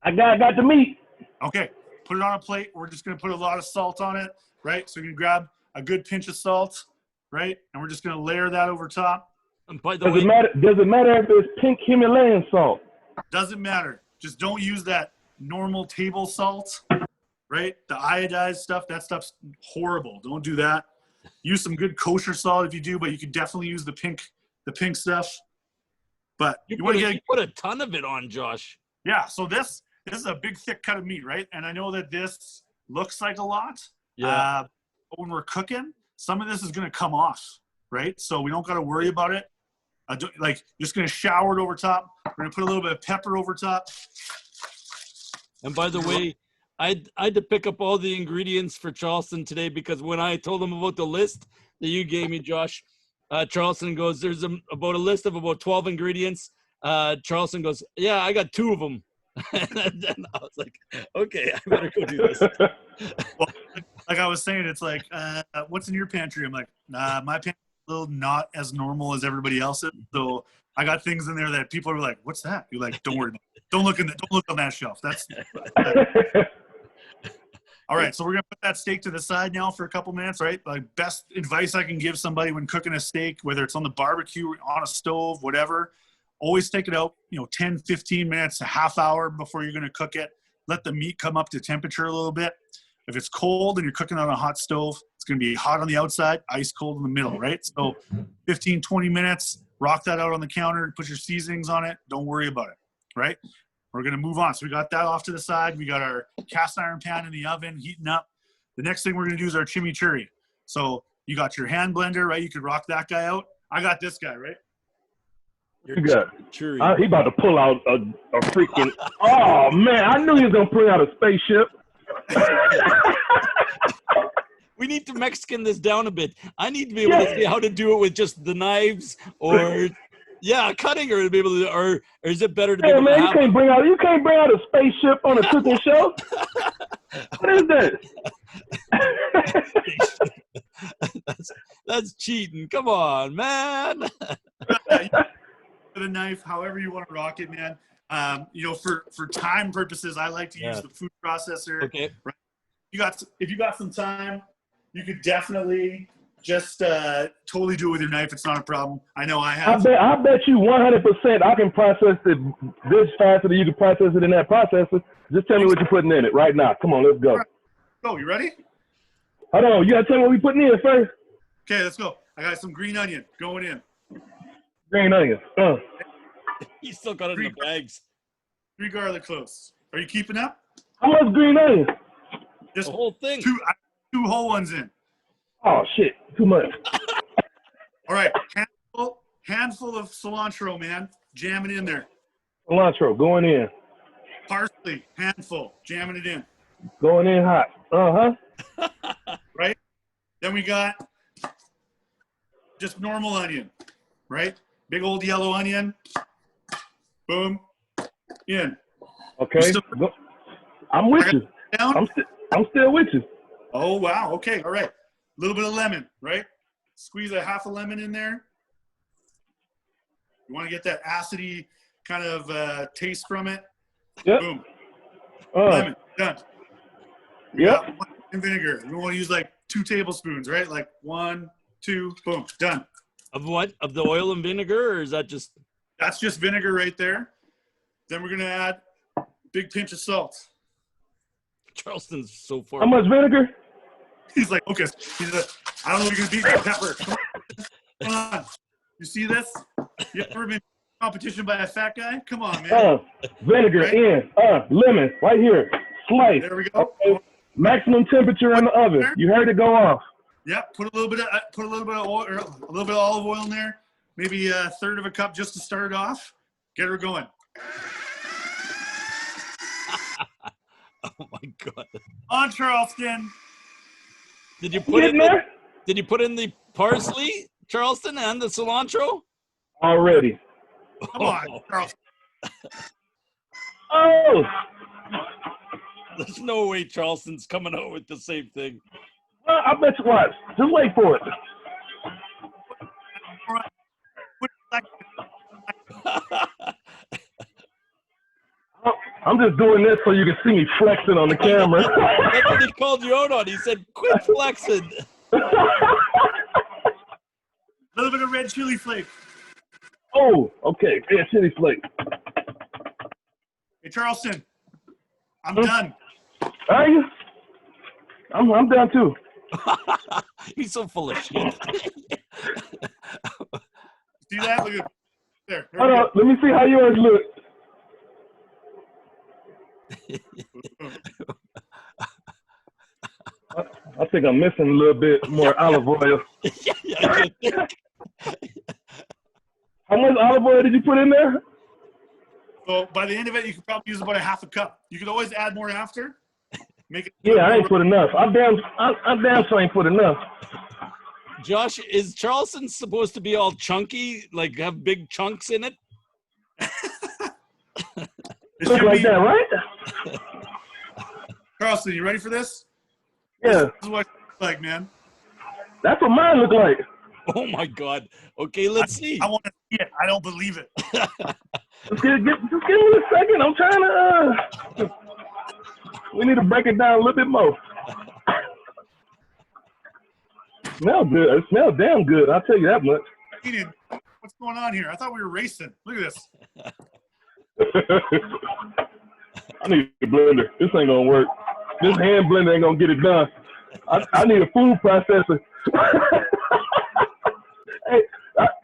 I got the meat. Okay, put it on a plate. We're just going to put a lot of salt on it, right? So you can grab a good pinch of salt, right? And we're just going to layer that over top. And by the does way, it matter if it's pink Himalayan salt? Doesn't matter. Just don't use that normal table salt, right? The iodized stuff, that stuff's horrible. Don't do that. Use some good kosher salt if you do, but you can definitely use the pink stuff. But you put a ton of it on, Josh. Yeah, so this is a big thick cut of meat, right? And I know that this looks like a lot. Yeah. But when we're cooking, some of this is going to come off, right? So we don't got to worry about it. Just going to shower it over top. We're going to put a little bit of pepper over top. And by the way, I had to pick up all the ingredients for Charleston today because when I told him about the list that you gave me, Josh, Charleston goes, there's about a list of about 12 ingredients. Charleston goes, yeah, I got 2 of them. And then I was like, okay, I better go do this. Well, like I was saying, it's like, what's in your pantry? I'm like, nah, my pantry's a little not as normal as everybody else's. So I got things in there that people are like, what's that? You're like, don't worry about it. Don't look on that shelf. That's all right. So we're gonna put that steak to the side now for a couple minutes, right? Like, best advice I can give somebody when cooking a steak, whether it's on the barbecue, on a stove, whatever, always take it out, 10, 15 minutes, a half hour before you're gonna cook it. Let the meat come up to temperature a little bit. If it's cold and you're cooking on a hot stove, it's gonna be hot on the outside, ice cold in the middle, right? So 15, 20 minutes, rock that out on the counter, put your seasonings on it. Don't worry about it, right? We're going to move on. So we got that off to the side. We got our cast iron pan in the oven heating up. The next thing we're going to do is our chimichurri. So you got your hand blender, right? You could rock that guy out. I got this guy, right? You got he about to pull out a freaking – oh, man. I knew he was going to bring out a spaceship. We need to Mexican this down a bit. I need to be able to see how to do it with just the knives or – yeah, cutting or to be able to, or is it better to be able man, to you can't bring out a spaceship on a cooking show. What is that? that's cheating. Come on, man. The knife, however you want to rock it, man. For time purposes, I like to use the food processor. Okay. Right? If you got some time, you could definitely just totally do it with your knife. It's not a problem. I know I have. I bet you 100% I can process it this faster than you can process it in that processor. Just tell me what you're putting in it right now. Come on, let's go. All right. Go, you ready? Hold on, you gotta tell me what we putting in first. Okay, let's go. I got some green onion going in. Green onion. You still got it in the bags. 3 garlic cloves. Are you keeping up? How much green onion? The Just whole thing. 2 whole ones in. Oh shit, too much. All right, handful of cilantro, man. Jam it in there. Cilantro going in. Parsley, handful. Jamming it in. Going in hot. Right? Then we got just normal onion, right? Big old yellow onion. Boom. In. Okay. I'm with you. Down? I'm still with you. Oh, wow. Okay. All right. A little bit of lemon, right? Squeeze a half a lemon in there. You want to get that acidy kind of taste from it. Yep. Boom. Lemon. Done. Yep. And vinegar. We want to use like 2 tablespoons, right? Like 1, 2, boom. Done. Of what? Of the oil and vinegar, or is that just? That's just vinegar right there. Then we're going to add a big pinch of salt. Charleston's so far. How much vinegar? He's like, okay. I don't know if you're going to beat that pepper. Come on. You see this? You ever been in competition by a fat guy? Come on, man. Vinegar right? In. Lemon right here. Slice. There we go. Okay. Maximum temperature in the oven. You heard it go off. Yep. Put a little bit of oil, or a little bit of olive oil in there. Maybe a third of a cup just to start it off. Get her going. Oh my God. On Charleston. Did you put in there? Did you put in the parsley, Charleston, and the cilantro? Already. Come on, Charleston. Oh. There's no way Charleston's coming out with the same thing. Well, I bet you watch. Just wait for it. I'm just doing this so you can see me flexing on the camera. That's what he called you out on. He said, quit flexing. A little bit of red chili flake. Oh, okay. Red chili flake. Hey, Charleston, I'm done. Are you? I'm done too. He's so full of shit. See that? Look at there. Hold on. Let me see how yours look. I think I'm missing a little bit more olive oil. Yeah. How much olive oil did you put in there? So by the end of it, you could probably use about a half a cup. You could always add more after. Make it. Yeah, I ain't put enough. I damn sure ain't put enough. Josh, is Charleston supposed to be all chunky, like have big chunks in it? Look like that, right? Charleston, you ready for this? Yeah. This is what it looks like, man. That's what mine look like. Oh my God. Okay, let's see. I want to see it. I don't believe it. Just give me a second. I'm trying to. We need to break it down a little bit more. Smell good. It smells damn good. I'll tell you that much. What's going on here? I thought we were racing. Look at this. I need a blender. This ain't gonna work. This hand blender ain't gonna get it done. I need a food processor. Hey,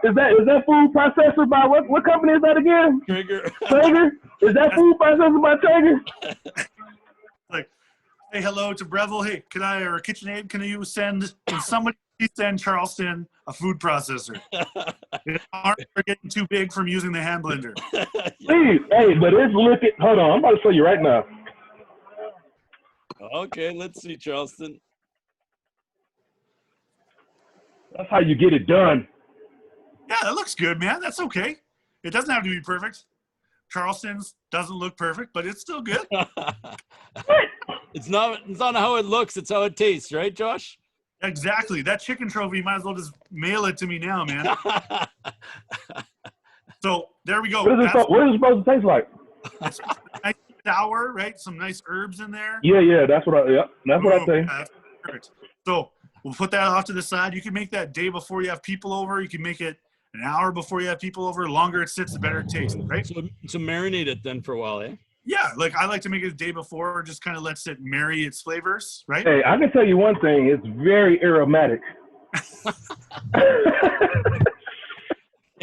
is that food processor by what company is that again? Trigger. Traeger? Is that food processor by Traeger? Like, hey, hello to Breville. Hey, or KitchenAid, can somebody please send Charleston a food processor? His arms are getting too big from using the hand blender. Please, hey, but it's looking. Hold on, I'm about to show you right now. Okay, let's see, Charleston. That's how you get it done. Yeah, that looks good, man. That's okay. It doesn't have to be perfect. Charleston's doesn't look perfect, but it's still good. It's not how it looks, it's how it tastes, right, Josh? Exactly. That chicken trophy, you might as well just mail it to me now, man. So there we go. What is it supposed to taste like? It's nice sour, right? Some nice herbs in there. Yeah, that's what I say. That's perfect. So we'll put that off to the side. You can make that day before you have people over. You can make it an hour before you have people over. The longer it sits, the better it tastes, right? So marinate it then for a while, eh? Yeah, like I like to make it the day before, just kind of lets it marry its flavors, right? Hey, I can tell you one thing. It's very aromatic.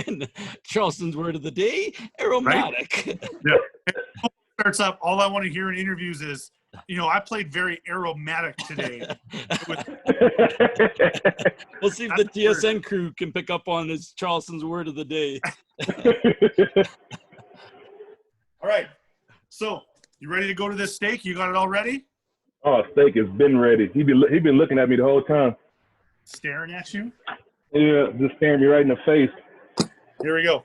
And Charleston's word of the day, aromatic. Right? Yeah. Starts up, all I want to hear in interviews is, I played very aromatic today. We'll see if the TSN crew can pick up on his Charleston's word of the day. All right. So, you ready to go to this steak? You got it all ready? Oh, steak has been ready. He been looking at me the whole time. Staring at you? Yeah, just staring me right in the face. Here we go.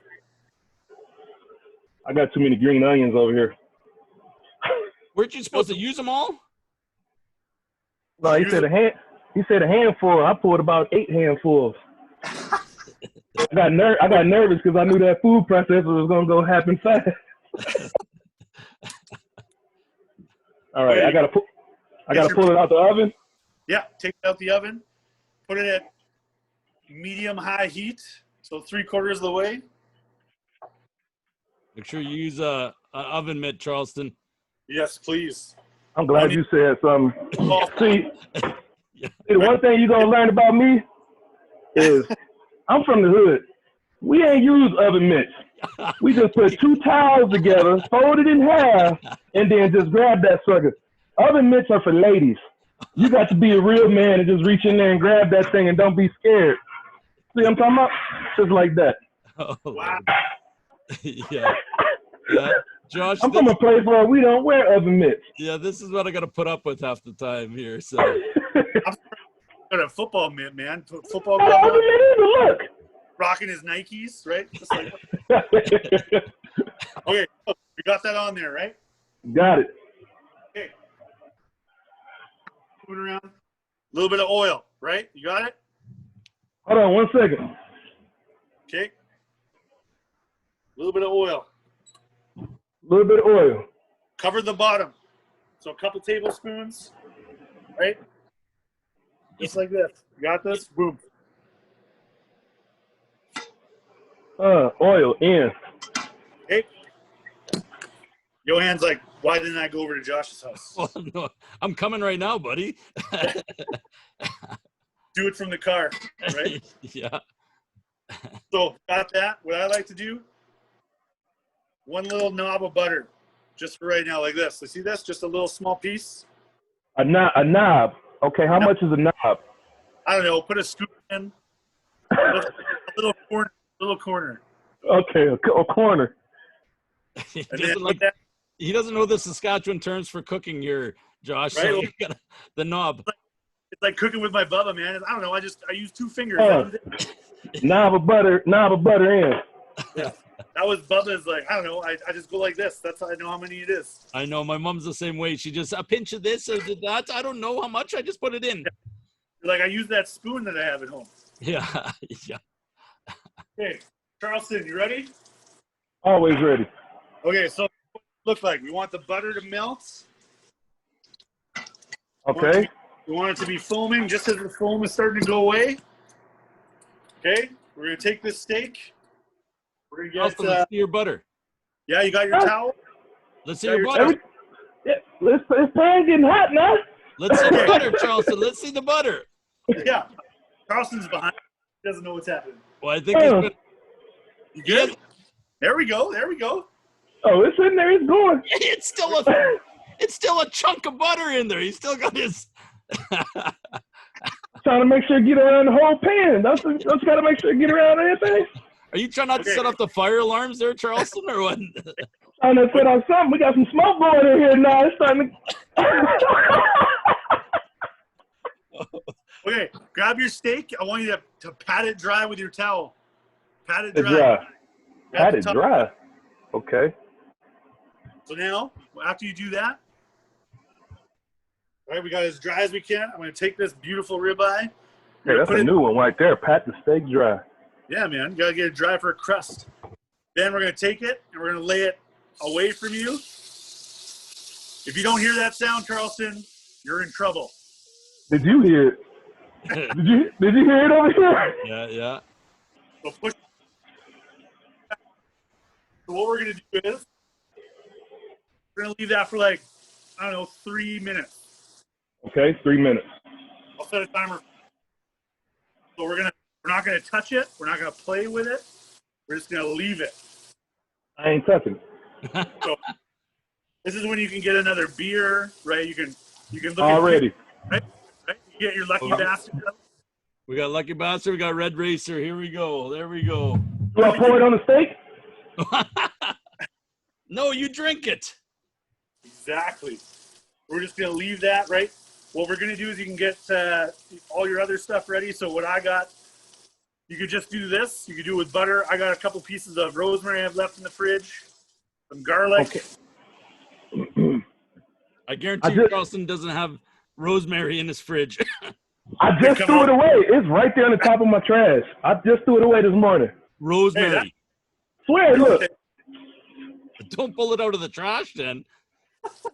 I got too many green onions over here. Weren't you supposed to use them all? No, he said a handful. I poured about 8 handfuls. I got nervous because I knew that food processor was gonna go happen fast. All right, I gotta pull it out the oven. Yeah, take it out the oven. Put it at medium-high heat, so 3/4 of the way. Make sure you use an oven mitt, Charleston. Yes, please. I'm glad you said something. See, the one thing you're gonna learn about me is I'm from the hood. We ain't use oven mitts. We just put 2 towels together, fold it in half, and then just grab that sucker. Oven mitts are for ladies. You got to be a real man and just reach in there and grab that thing and don't be scared. See what I'm talking about? Just like that. Oh, wow. Yeah. Josh, I'm from a place where we don't wear oven mitts. Yeah, this is what I got to put up with half the time here. So, got a football mitt, man. Football glove on. Look. Rocking his Nikes, right? Just like okay, we got that on there, right? Got it. Okay. Moving around. A little bit of oil, right? You got it? Hold on 1 second. Okay. A little bit of oil. A little bit of oil. Cover the bottom. So a couple tablespoons, right? Just like this. You got this? Boom. Oil in. Okay. Johan's like, why didn't I go over to Josh's house? well, no, I'm coming right now, buddy. Do it from the car, right? Yeah. So got that. What I like to do, one little knob of butter, just for right now, like this. You see this? Just a little small piece. A knob. Okay, how much is a knob? I don't know. Put a scoop in. A little corner. Little corner. Okay, a corner. he, And doesn't then like, he doesn't know the Saskatchewan terms for cooking here, Josh. Right? So you got the knob. It's like cooking with my Bubba, man. I don't know. I use 2 fingers. Knob of butter in. Yeah. That was Bubba's, like, I don't know. I just go like this. That's how I know how many it is. I know my mom's the same way. She just a pinch of this or did that. I don't know how much. I just put it in. Like, I use that spoon that I have at home. Yeah, yeah. Okay, Charleston, you ready? Always ready. Okay, so what it looks like we want the butter to melt. Okay. We want it to be foaming just as the foam is starting to go away. Okay, we're gonna take this steak. We're gonna Charleston, get. let's see your butter. Yeah, you got your towel. Let's see your butter. This pan getting hot now. Let's see the butter, Charleston. Let's see the butter. Yeah, Charleston's behind. He doesn't know what's happening. Well, I think he's been, You good? There we go. There we go. Oh, it's in there. It's going. it's still a chunk of butter in there. He's still got his. Trying to make sure you get around the whole pan. That's got to make sure you get around everything. Are you trying not to set off the fire alarms there, Charleston, or what? Trying to set on something. We got some smoke going in here now. It's starting to. Okay, grab your steak. I want you to pat it dry with your towel. Pat it dry. Pat it dry. Okay. So now, after you do that, all right, we got it as dry as we can. I'm going to take this beautiful ribeye. Hey, that's a new one right there. Pat the steak dry. Yeah, man. You got to get it dry for a crust. Then we're going to take it, and we're going to lay it away from you. If you don't hear that sound, Charleston, you're in trouble. Did you hear it? Did you hear it over here? Yeah, yeah. So push. So what we're going to do is we're going to leave that for like, I don't know, 3 minutes. Okay, 3 minutes. I'll set a timer. So we're not gonna touch it. We're not gonna play with it. We're just gonna leave it. I ain't touching it. So this is when you can get another beer, right? You can look already. Right? You get your lucky bastard. We got Lucky Bastard. We got Red Racer. Here we go. There we go. Do I pour it on the steak? No, you drink it. Exactly. We're just gonna leave that, right? What we're gonna do is you can get all your other stuff ready. So what I got, you could just do this. You could do it with butter. I got a couple pieces of rosemary I have left in the fridge. Some garlic. Okay. I guarantee you Charleston doesn't have rosemary in his fridge. I just threw it away. It's right there on the top of my trash. I just threw it away this morning. Rosemary. Hey, Swear, look. Don't pull it out of the trash then.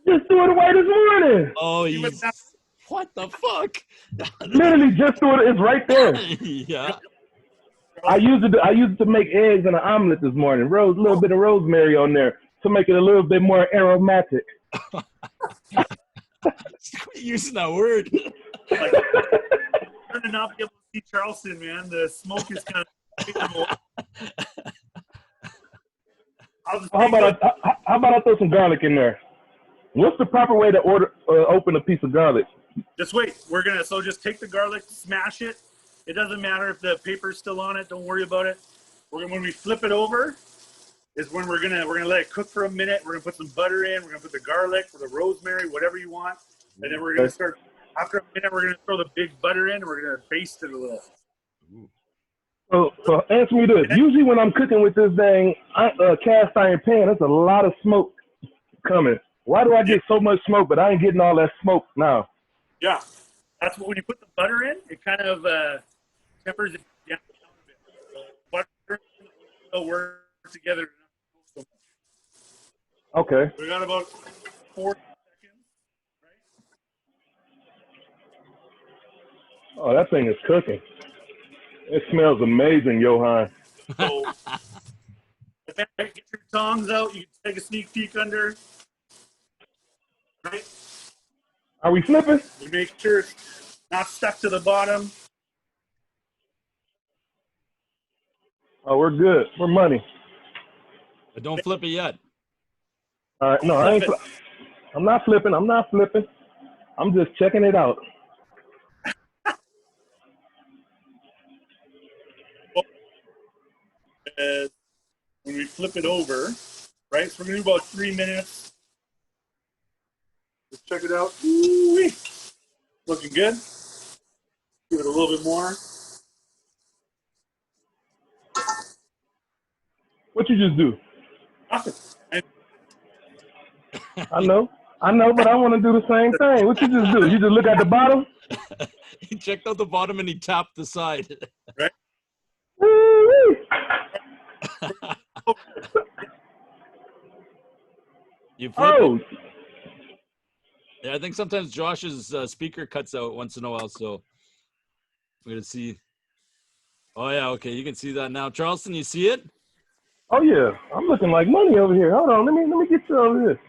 Just threw it away this morning. Oh, what the fuck? Literally just threw it. It's right there. Yeah. I used it to make eggs and an omelet this morning. A little bit of rosemary on there to make it a little bit more aromatic. Using that word. Like, I'm to not be able to see Charleston, man. The smoke is kind of. How about I throw some garlic in there? What's the proper way to open a piece of garlic? Just wait. So just take the garlic, smash it. It doesn't matter if the paper's still on it. Don't worry about it. When we flip it over, is when we're gonna let it cook for a minute. We're gonna put some butter in. We're gonna put the garlic or the rosemary, whatever you want, and then we're gonna start. After a minute, we're gonna throw the big butter in. And we're gonna baste it a little. So answer me this. Usually when I'm cooking with this dang cast iron pan, there's a lot of smoke coming. Why do I get so much smoke, but I ain't getting all that smoke now? Yeah, that's when you put the butter in, it kind of tempers it down a bit. So butter will work together. Okay. We got about 4 seconds, right? Oh, that thing is cooking. It smells amazing, Johan. So get your tongs out. You can take a sneak peek under. Right? Are we flipping? You make sure it's not stuck to the bottom. Oh, we're good. We're money. But don't flip it yet. All right. No, I'm not flipping. I'm just checking it out. is when we flip it over, right? So we're gonna do about 3 minutes. Let's check it out. Ooh-wee. Looking good. Give it a little bit more. What you just do? Awesome. I know, but I want to do the same thing. What you just do? You just look at the bottom? He checked out the bottom and he tapped the side. Right. Woo-wee. You flip Oh, it. Yeah, I think sometimes Josh's speaker cuts out once in a while, so we're gonna see. Oh yeah, okay, you can see that now. Charleston, you see it? oh yeah. I'm looking like money over here. Hold on, let me get you over here.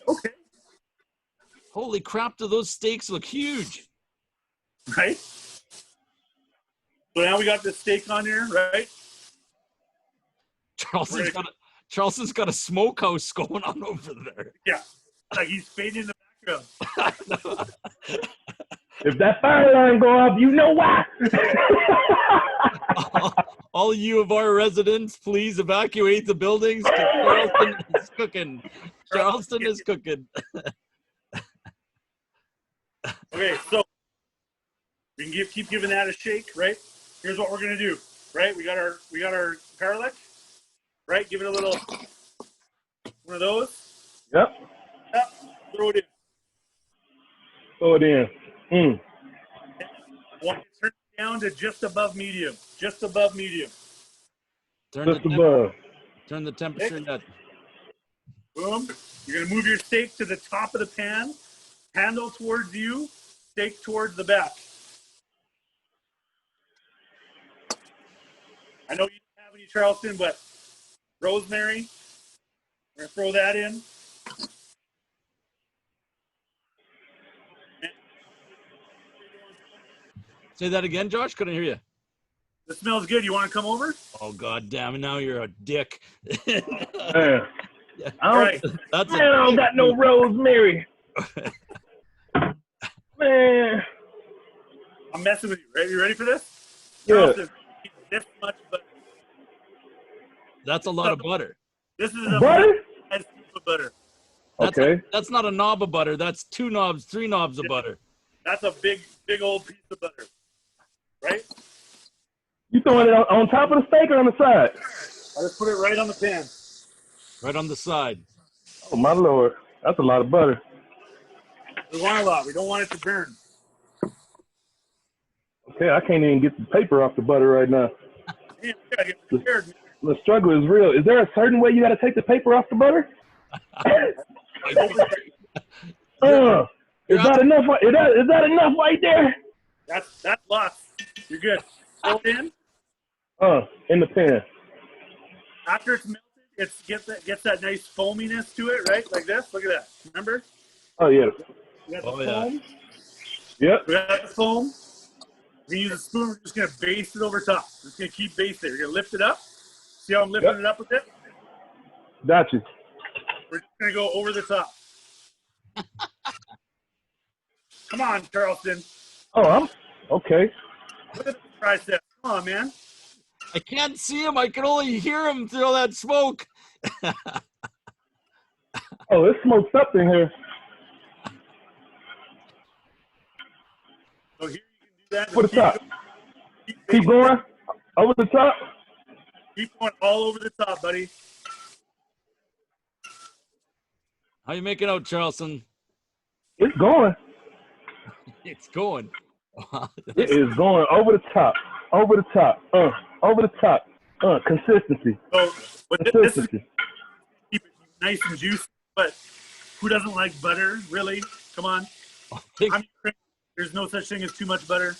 Okay. Holy crap, do those steaks look huge? Right. So now we got the steak on here, right? Charleston's got a smokehouse going on over there. Yeah. Like he's fading in the background. If that fire line go off, you know why. All U of R residents, please evacuate the buildings because Charleston is cooking. Charleston is cooking. Okay, so we can keep giving that a shake, right? Here's what we're gonna do, right? We got our garlic, right? Give it a little one of those. Yep. Yep. Throw it in. Throw it in. Mm. Want to turn it down to just above medium. Just above medium. Turn Just above. Turn the temperature Okay. nut. Boom. You're gonna move your steak to the top of the pan, handle towards you, steak towards the back. I know you don't have any Charleston, but rosemary, we're gonna throw that in. Say that again, Josh. Couldn't hear you. This smells good. You want to come over? Oh God damn it! Now you're a dick. Man. All right. That's Man, I don't got no rosemary. Man. I'm messing with you. Right? You ready for this? Yeah. Charleston, this much butter. That's a lot of butter. This is a Butter? scoop of butter. Okay. That's not a knob of butter. That's 2 knobs, 3 knobs of butter. That's a big old piece of butter. Right? You throwing it on top of the steak or on the side? I just put it right on the pan. Right on the side. Oh, my Lord. That's a lot of butter. We want a lot. We don't want it to burn. Okay, I can't even get the paper off the butter right now. Man, we gotta get prepared. The struggle is real. Is there a certain way you got to take the paper off the butter? Is that enough? Is that enough right there? That's lots. You're good. Throw it in. In the pan. After it's melted, it gets that nice foaminess to it, right? Like this. Look at that. Remember? Oh yeah. We got the foam. Yep. We got the foam. We use a spoon. We're just gonna baste it over top. We're just gonna keep basting it. We're gonna lift it up. See how I'm lifting it up with it? Got you. We're just gonna go over the top. Come on, Charleston. Oh, I'm okay. Look at the tricep. Come on, man. I can't see him. I can only hear him through all that smoke. Oh, it smokes up in here. So here you can do that. Over the top. Keep going. Over the top. Keep going all over the top, buddy. How you making out, Charleston? It's going. It's going. It is going over the top. Over the top. Over the top. Consistency. So, but this is Consistency. keep it nice and juicy. But who doesn't like butter? Really? Come on. There's no such thing as too much butter.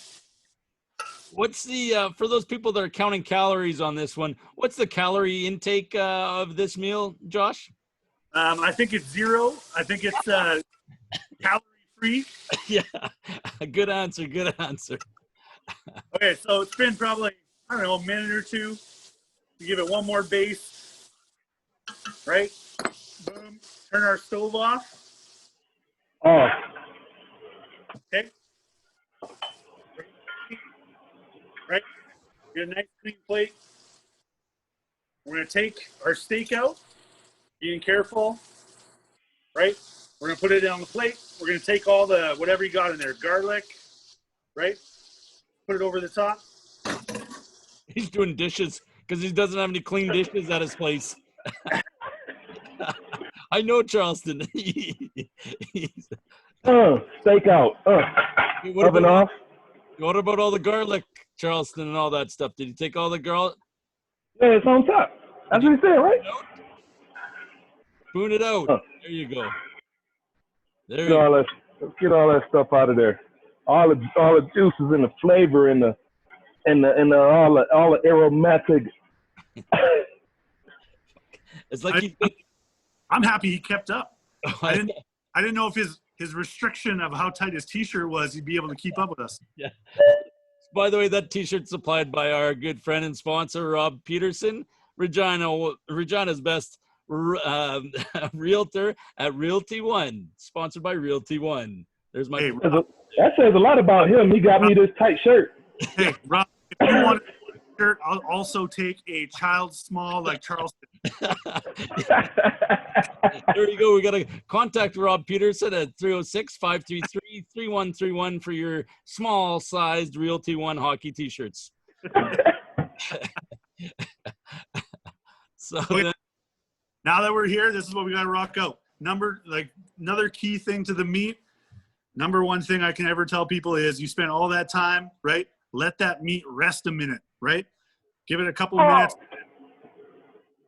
What's the for those people that are counting calories on this one? What's the calorie intake of this meal, Josh? I think it's 0. I think it's calorie free. Yeah, good answer. Good answer. Okay, so it's been probably, I don't know, a minute or two to give it one more base. Right? Boom. Turn our stove off. Oh. Okay. right? Get a nice clean plate. We're going to take our steak out, being careful, right? We're going to put it on the plate. We're going to take all the, whatever you got in there, garlic, right? Put it over the top. He's doing dishes because he doesn't have any clean dishes at his place. I know Charleston. Steak out. Oven off. What about all the garlic, Charleston, and all that stuff? Did you take all the garlic? Yeah, it's on top. That's what he said, right? Spoon it out. There you go. There you All go. that, let's get all that stuff out of there. All the juices and the flavor and the all the aromatic. It's like I'm happy he kept up. I didn't know if his restriction of how tight his t-shirt was, he'd be able to keep up with us. Yeah. By the way, that t-shirt supplied by our good friend and sponsor, Rob Peterson, Regina's best realtor at Realty One, sponsored by Realty One. There's my. Hey, That says a lot about him. He got me this tight shirt. Hey, Rob, if you want a shirt, I'll also take a child small like Charleston. There you go. We got to contact Rob Peterson at 306-533-3131 for your small-sized Realty One hockey T-shirts. So now that we're here, this is what we got to rock out. Another key thing to the meat. Number one thing I can ever tell people is you spend all that time, right? Let that meat rest a minute, right? Give it a couple of minutes,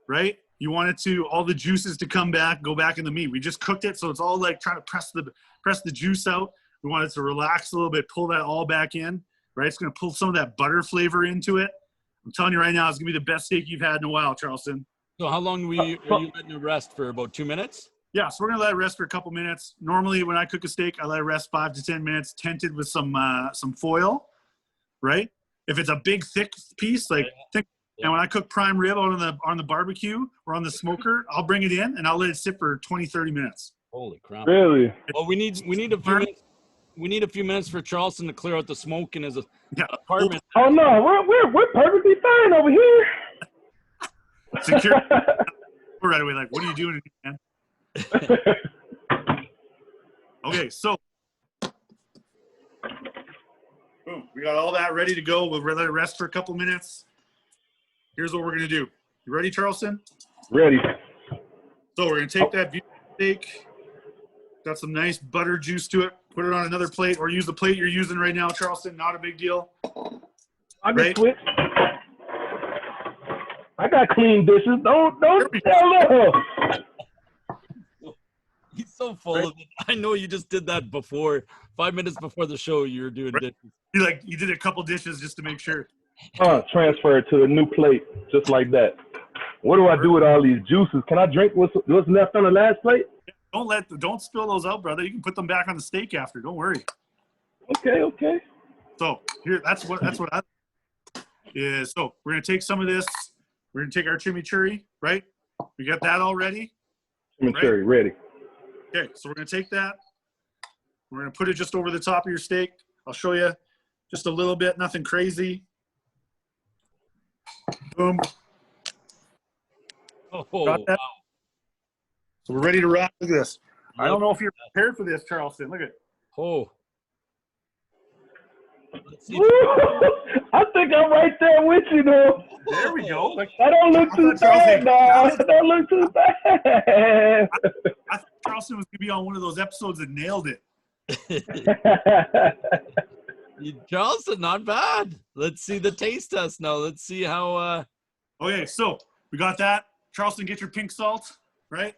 right? You want all the juices to come back, go back in the meat. We just cooked it, so it's all like trying to press the juice out. We want it to relax a little bit, pull that all back in, right? It's going to pull some of that butter flavor into it. I'm telling you right now, it's going to be the best steak you've had in a while, Charleston. So how long are you letting it rest for? About 2 minutes? Yeah, so we're going to let it rest for a couple minutes. Normally, when I cook a steak, I let it rest 5 to 10 minutes, tented with some foil, right? If it's a big, thick piece, and when I cook prime rib on the barbecue or on the smoker, I'll bring it in and I'll let it sit for 20, 30 minutes. Holy crap! Really? Well, we need a few minutes. We need a few minutes for Charleston to clear out the smoke in his apartment. Oh no, we're perfectly fine over here. Security. We're right away like, what are you doing, man? Okay, so boom, we got all that ready to go. We'll let it rest for a couple minutes. Here's what we're gonna do. You ready, Charleston? Ready. So we're gonna take that beef steak, got some nice butter juice to it, put it on another plate, or use the plate you're using right now, Charleston. Not a big deal. I can switch. I got clean dishes. Don't tell her. He's so full of it. I know you just did that before. 5 minutes before the show, you were doing dishes. You did a couple dishes just to make sure. Transfer it to a new plate, just like that. What do I do with all these juices? Can I drink what's left on the last plate? Don't spill those out, brother. You can put them back on the steak after. Don't worry. Okay. So here, that's what I is. So we're gonna take some of this. We're gonna take our chimichurri, right? We got that all ready. Chimichurri ready. Okay, so we're gonna take that. We're gonna put it just over the top of your steak. I'll show you just a little bit, nothing crazy. Boom. Oh, Got that? wow. So we're ready to rock. Look at this. I don't know if you're prepared for this, Charleston. Look at it. Oh. Let's see. I think I'm right there with you, though. There we go. I don't look too bad, now. I don't look too bad. I thought Charleston was going to be on one of those episodes that nailed it. Charleston, not bad. Let's see the taste test now. Let's see how. Okay, so we got that. Charleston, get your pink salt, right?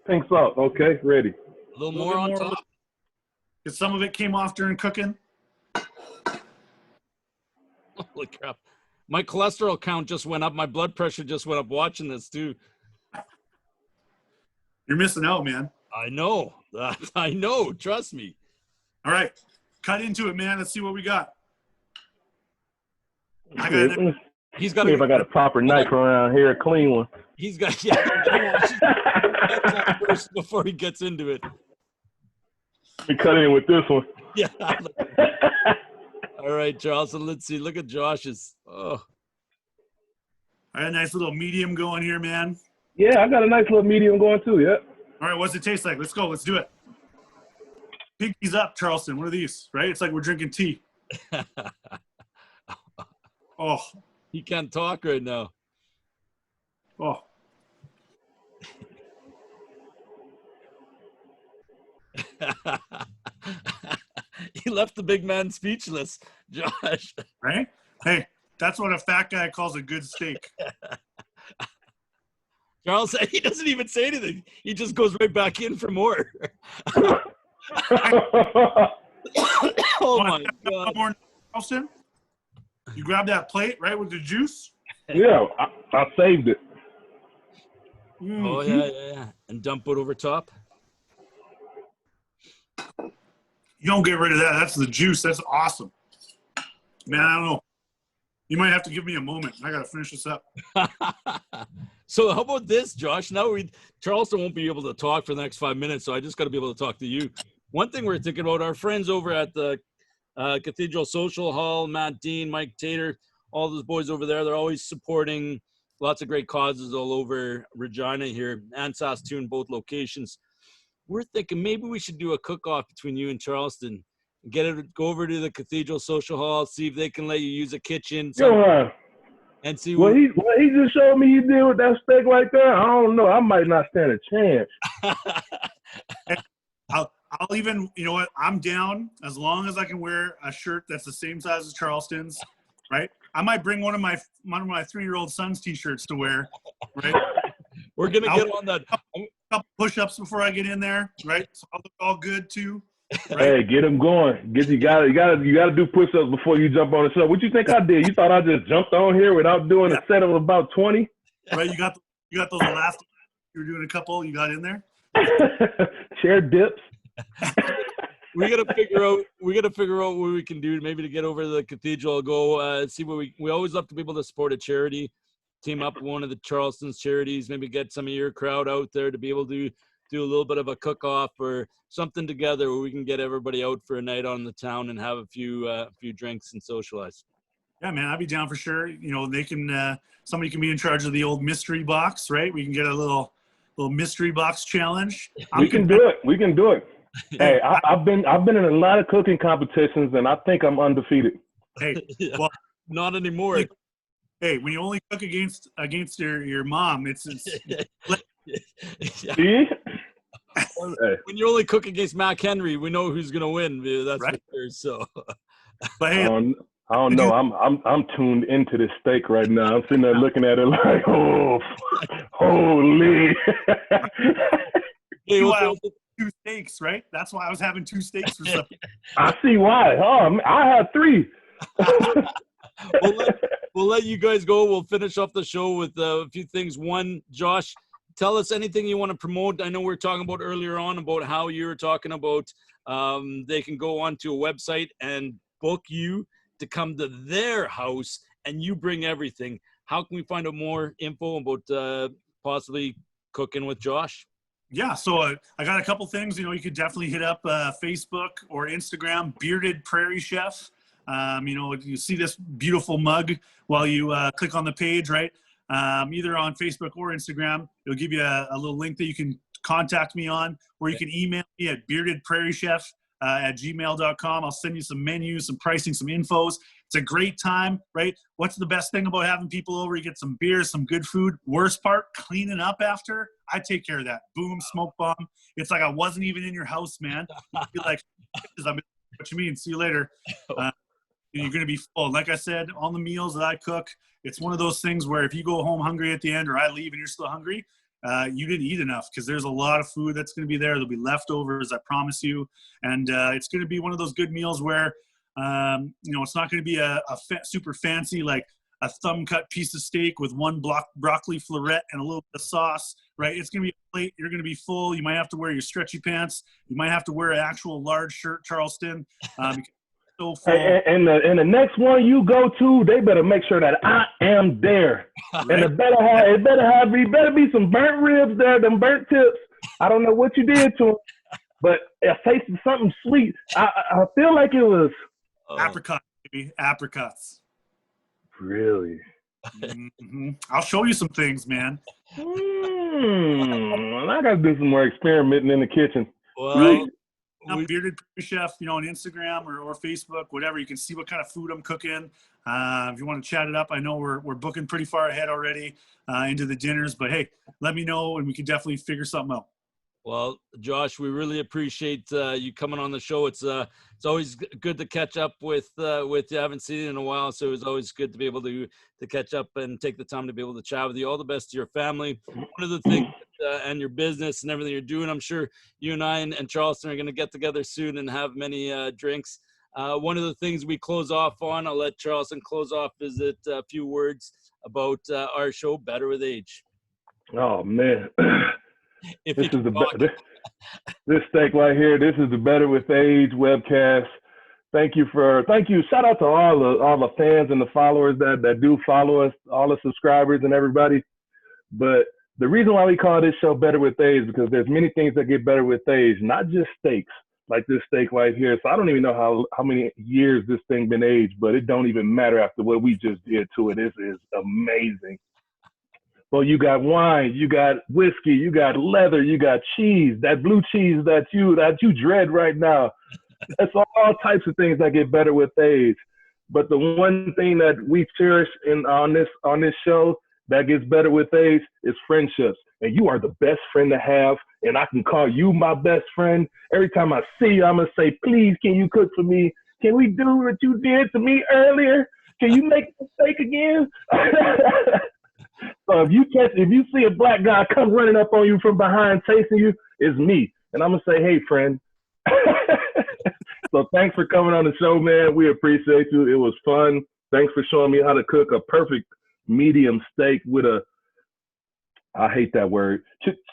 Pink salt. Okay, ready. A little more on top. Because some of it came off during cooking. Holy crap. My cholesterol count just went up. My blood pressure just went up watching this, too. You're missing out, man. I know. I know. Trust me. All right. Cut into it, man. Let's see what we got. He's got. See if I got a proper knife around here, a clean one. He's got. First before he gets into it. We cut in with this one. Yeah. All right, Charleston, let's see. Look at Josh's. Oh. I got a nice little medium going here, man. Yeah, I got a nice little medium going too. Yeah. All right, what's it taste like? Let's go. Let's do it. Pick these up, Charleston. What are these? Right? It's like we're drinking tea. Oh. He can't talk right now. Oh. He left the big man speechless, Josh. Right? Hey, that's what a fat guy calls a good steak. Charles, he doesn't even say anything. He just goes right back in for more. Oh my God. More, Charleston? You grab that plate, right, with the juice? Yeah, I saved it. Oh, yeah. And dump it over top. You don't get rid of that. That's the juice. That's awesome. Man, I don't know. You might have to give me a moment. I got to finish this up. So how about this, Josh? Now Charleston won't be able to talk for the next 5 minutes, so I just got to be able to talk to you. One thing we're thinking about, our friends over at the Cathedral Social Hall, Matt Dean, Mike Tater, all those boys over there, they're always supporting lots of great causes all over Regina here and Saskatoon, both locations. We're thinking maybe we should do a cook-off between you and Charleston. Go over to the Cathedral Social Hall, see if they can let you use a kitchen. And see what he just showed me he did with that steak right there. I don't know. I might not stand a chance. I'll even, you know what? I'm down as long as I can wear a shirt that's the same size as Charleston's, right? I might bring one of my 3-year-old son's t-shirts to wear, right? We're gonna get on that. A couple push-ups before I get in there, right? So I'll look all good too. Right? Hey, get him going. You gotta do push-ups before you jump on the show. What you think I did? You thought I just jumped on here without doing a set of about 20? Right, you got those elastic. You were doing a couple. You got in there. Chair dips. We gotta figure out what we can do maybe to get over to the cathedral. Go see what we always love to be able to support a charity, team up with one of the Charleston's charities, maybe get some of your crowd out there to be able to do a little bit of a cook-off or something together where we can get everybody out for a night on the town and have a few drinks and socialize. Yeah, man, I'd be down for sure. You know, they can somebody can be in charge of the old mystery box, right? We can get a little mystery box challenge. We can do it. Hey, I've been in a lot of cooking competitions, and I think I'm undefeated. Hey, well, not anymore. Hey, when you only cook against your mom, it's See? When you only cook against Mac Henry, we know who's gonna win. That's right. For sure. So, but hey, I don't know. I'm tuned into this steak right now. I'm sitting there looking at it like, oh, holy. Hey, two steaks, right? That's why I was having 2 steaks for supper. I see why. Oh, I had 3. We'll let you guys go. We'll finish off the show with a few things. One, Josh, tell us anything you want to promote. I know we were talking about earlier on about how you were talking about they can go onto a website and book you to come to their house and you bring everything. How can we find out more info about possibly cooking with Josh? Yeah, so I got a couple things. You know, you could definitely hit up Facebook or Instagram, Bearded Prairie Chef. You know, you see this beautiful mug while you click on the page, right? Either on Facebook or Instagram. It'll give you a little link that you can contact me on, or you can email me at beardedprairiechef@gmail.com. I'll send you some menus, some pricing, some infos. It's a great time, right? What's the best thing about having people over? You get some beers, some good food. Worst part, cleaning up after. I take care of that. Boom, smoke bomb. It's like I wasn't even in your house, man. You're like, what you mean? See you later. You're going to be full. Like I said, on the meals that I cook, it's one of those things where if you go home hungry at the end or I leave and you're still hungry, you didn't eat enough because there's a lot of food that's going to be there. There'll be leftovers, I promise you. And it's going to be one of those good meals where, you know, it's not going to be a super fancy, like a thumb cut piece of steak with one broccoli floret and a little bit of sauce, right? It's going to be a plate. You're going to be full. You might have to wear your stretchy pants. You might have to wear an actual large shirt, Charleston. So full. And the next one you go to, they better make sure that I am there. Right. And it better be some burnt ribs there, them burnt tips. I don't know what you did to them, but it tasted something sweet. I feel like it was apricot. baby. Apricots. Really? I'll show you some things, man. I got to do some more experimenting in the kitchen. Well, Bearded Prairie Chef, on Instagram or Facebook, whatever. You can see what kind of food I'm cooking. If you want to chat it up, I know we're booking pretty far ahead already into the dinners. But hey, let me know, and we can definitely figure something out. Well, Josh, we really appreciate you coming on the show. It's always good to catch up with you. I haven't seen you in a while, so it's always good to be able to catch up and take the time to be able to chat with you. All the best to your family. One of the things and your business and everything you're doing, I'm sure you and I and Charleston are going to get together soon and have many drinks. One of the things we close off on, I'll let Charleston close off, is a few words about our show, Better with Age. Oh, man. If this steak right here. This is the Better with Age webcast. Thank you. Shout out to all the fans and the followers that do follow us, all the subscribers and everybody. But the reason why we call this show Better with Age is because there's many things that get better with age, not just steaks like this steak right here. So I don't even know how many years this thing been aged, but it don't even matter after what we just did to it. This is amazing. Well, you got wine, you got whiskey, you got leather, you got cheese, that blue cheese that you dread right now. That's all types of things that get better with age. But the one thing that we cherish on this show that gets better with age is friendships. And you are the best friend to have, and I can call you my best friend. Every time I see you, I'm gonna say, please, can you cook for me? Can we do what you did to me earlier? Can you make the steak again? So if you see a black guy come running up on you from behind chasing you, it's me. And I'm going to say, hey, friend. So thanks for coming on the show, man. We appreciate you. It was fun. Thanks for showing me how to cook a perfect medium steak with I hate that word.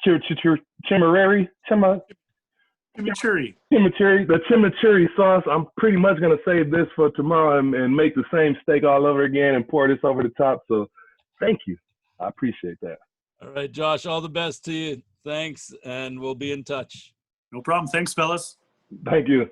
Chimmichurri? Chimmichurri. The chimichurri sauce. I'm pretty much going to save this for tomorrow and make the same steak all over again and pour this over the top. So thank you. I appreciate that. All right, Josh, all the best to you. Thanks, and we'll be in touch. No problem. Thanks, fellas. Thank you.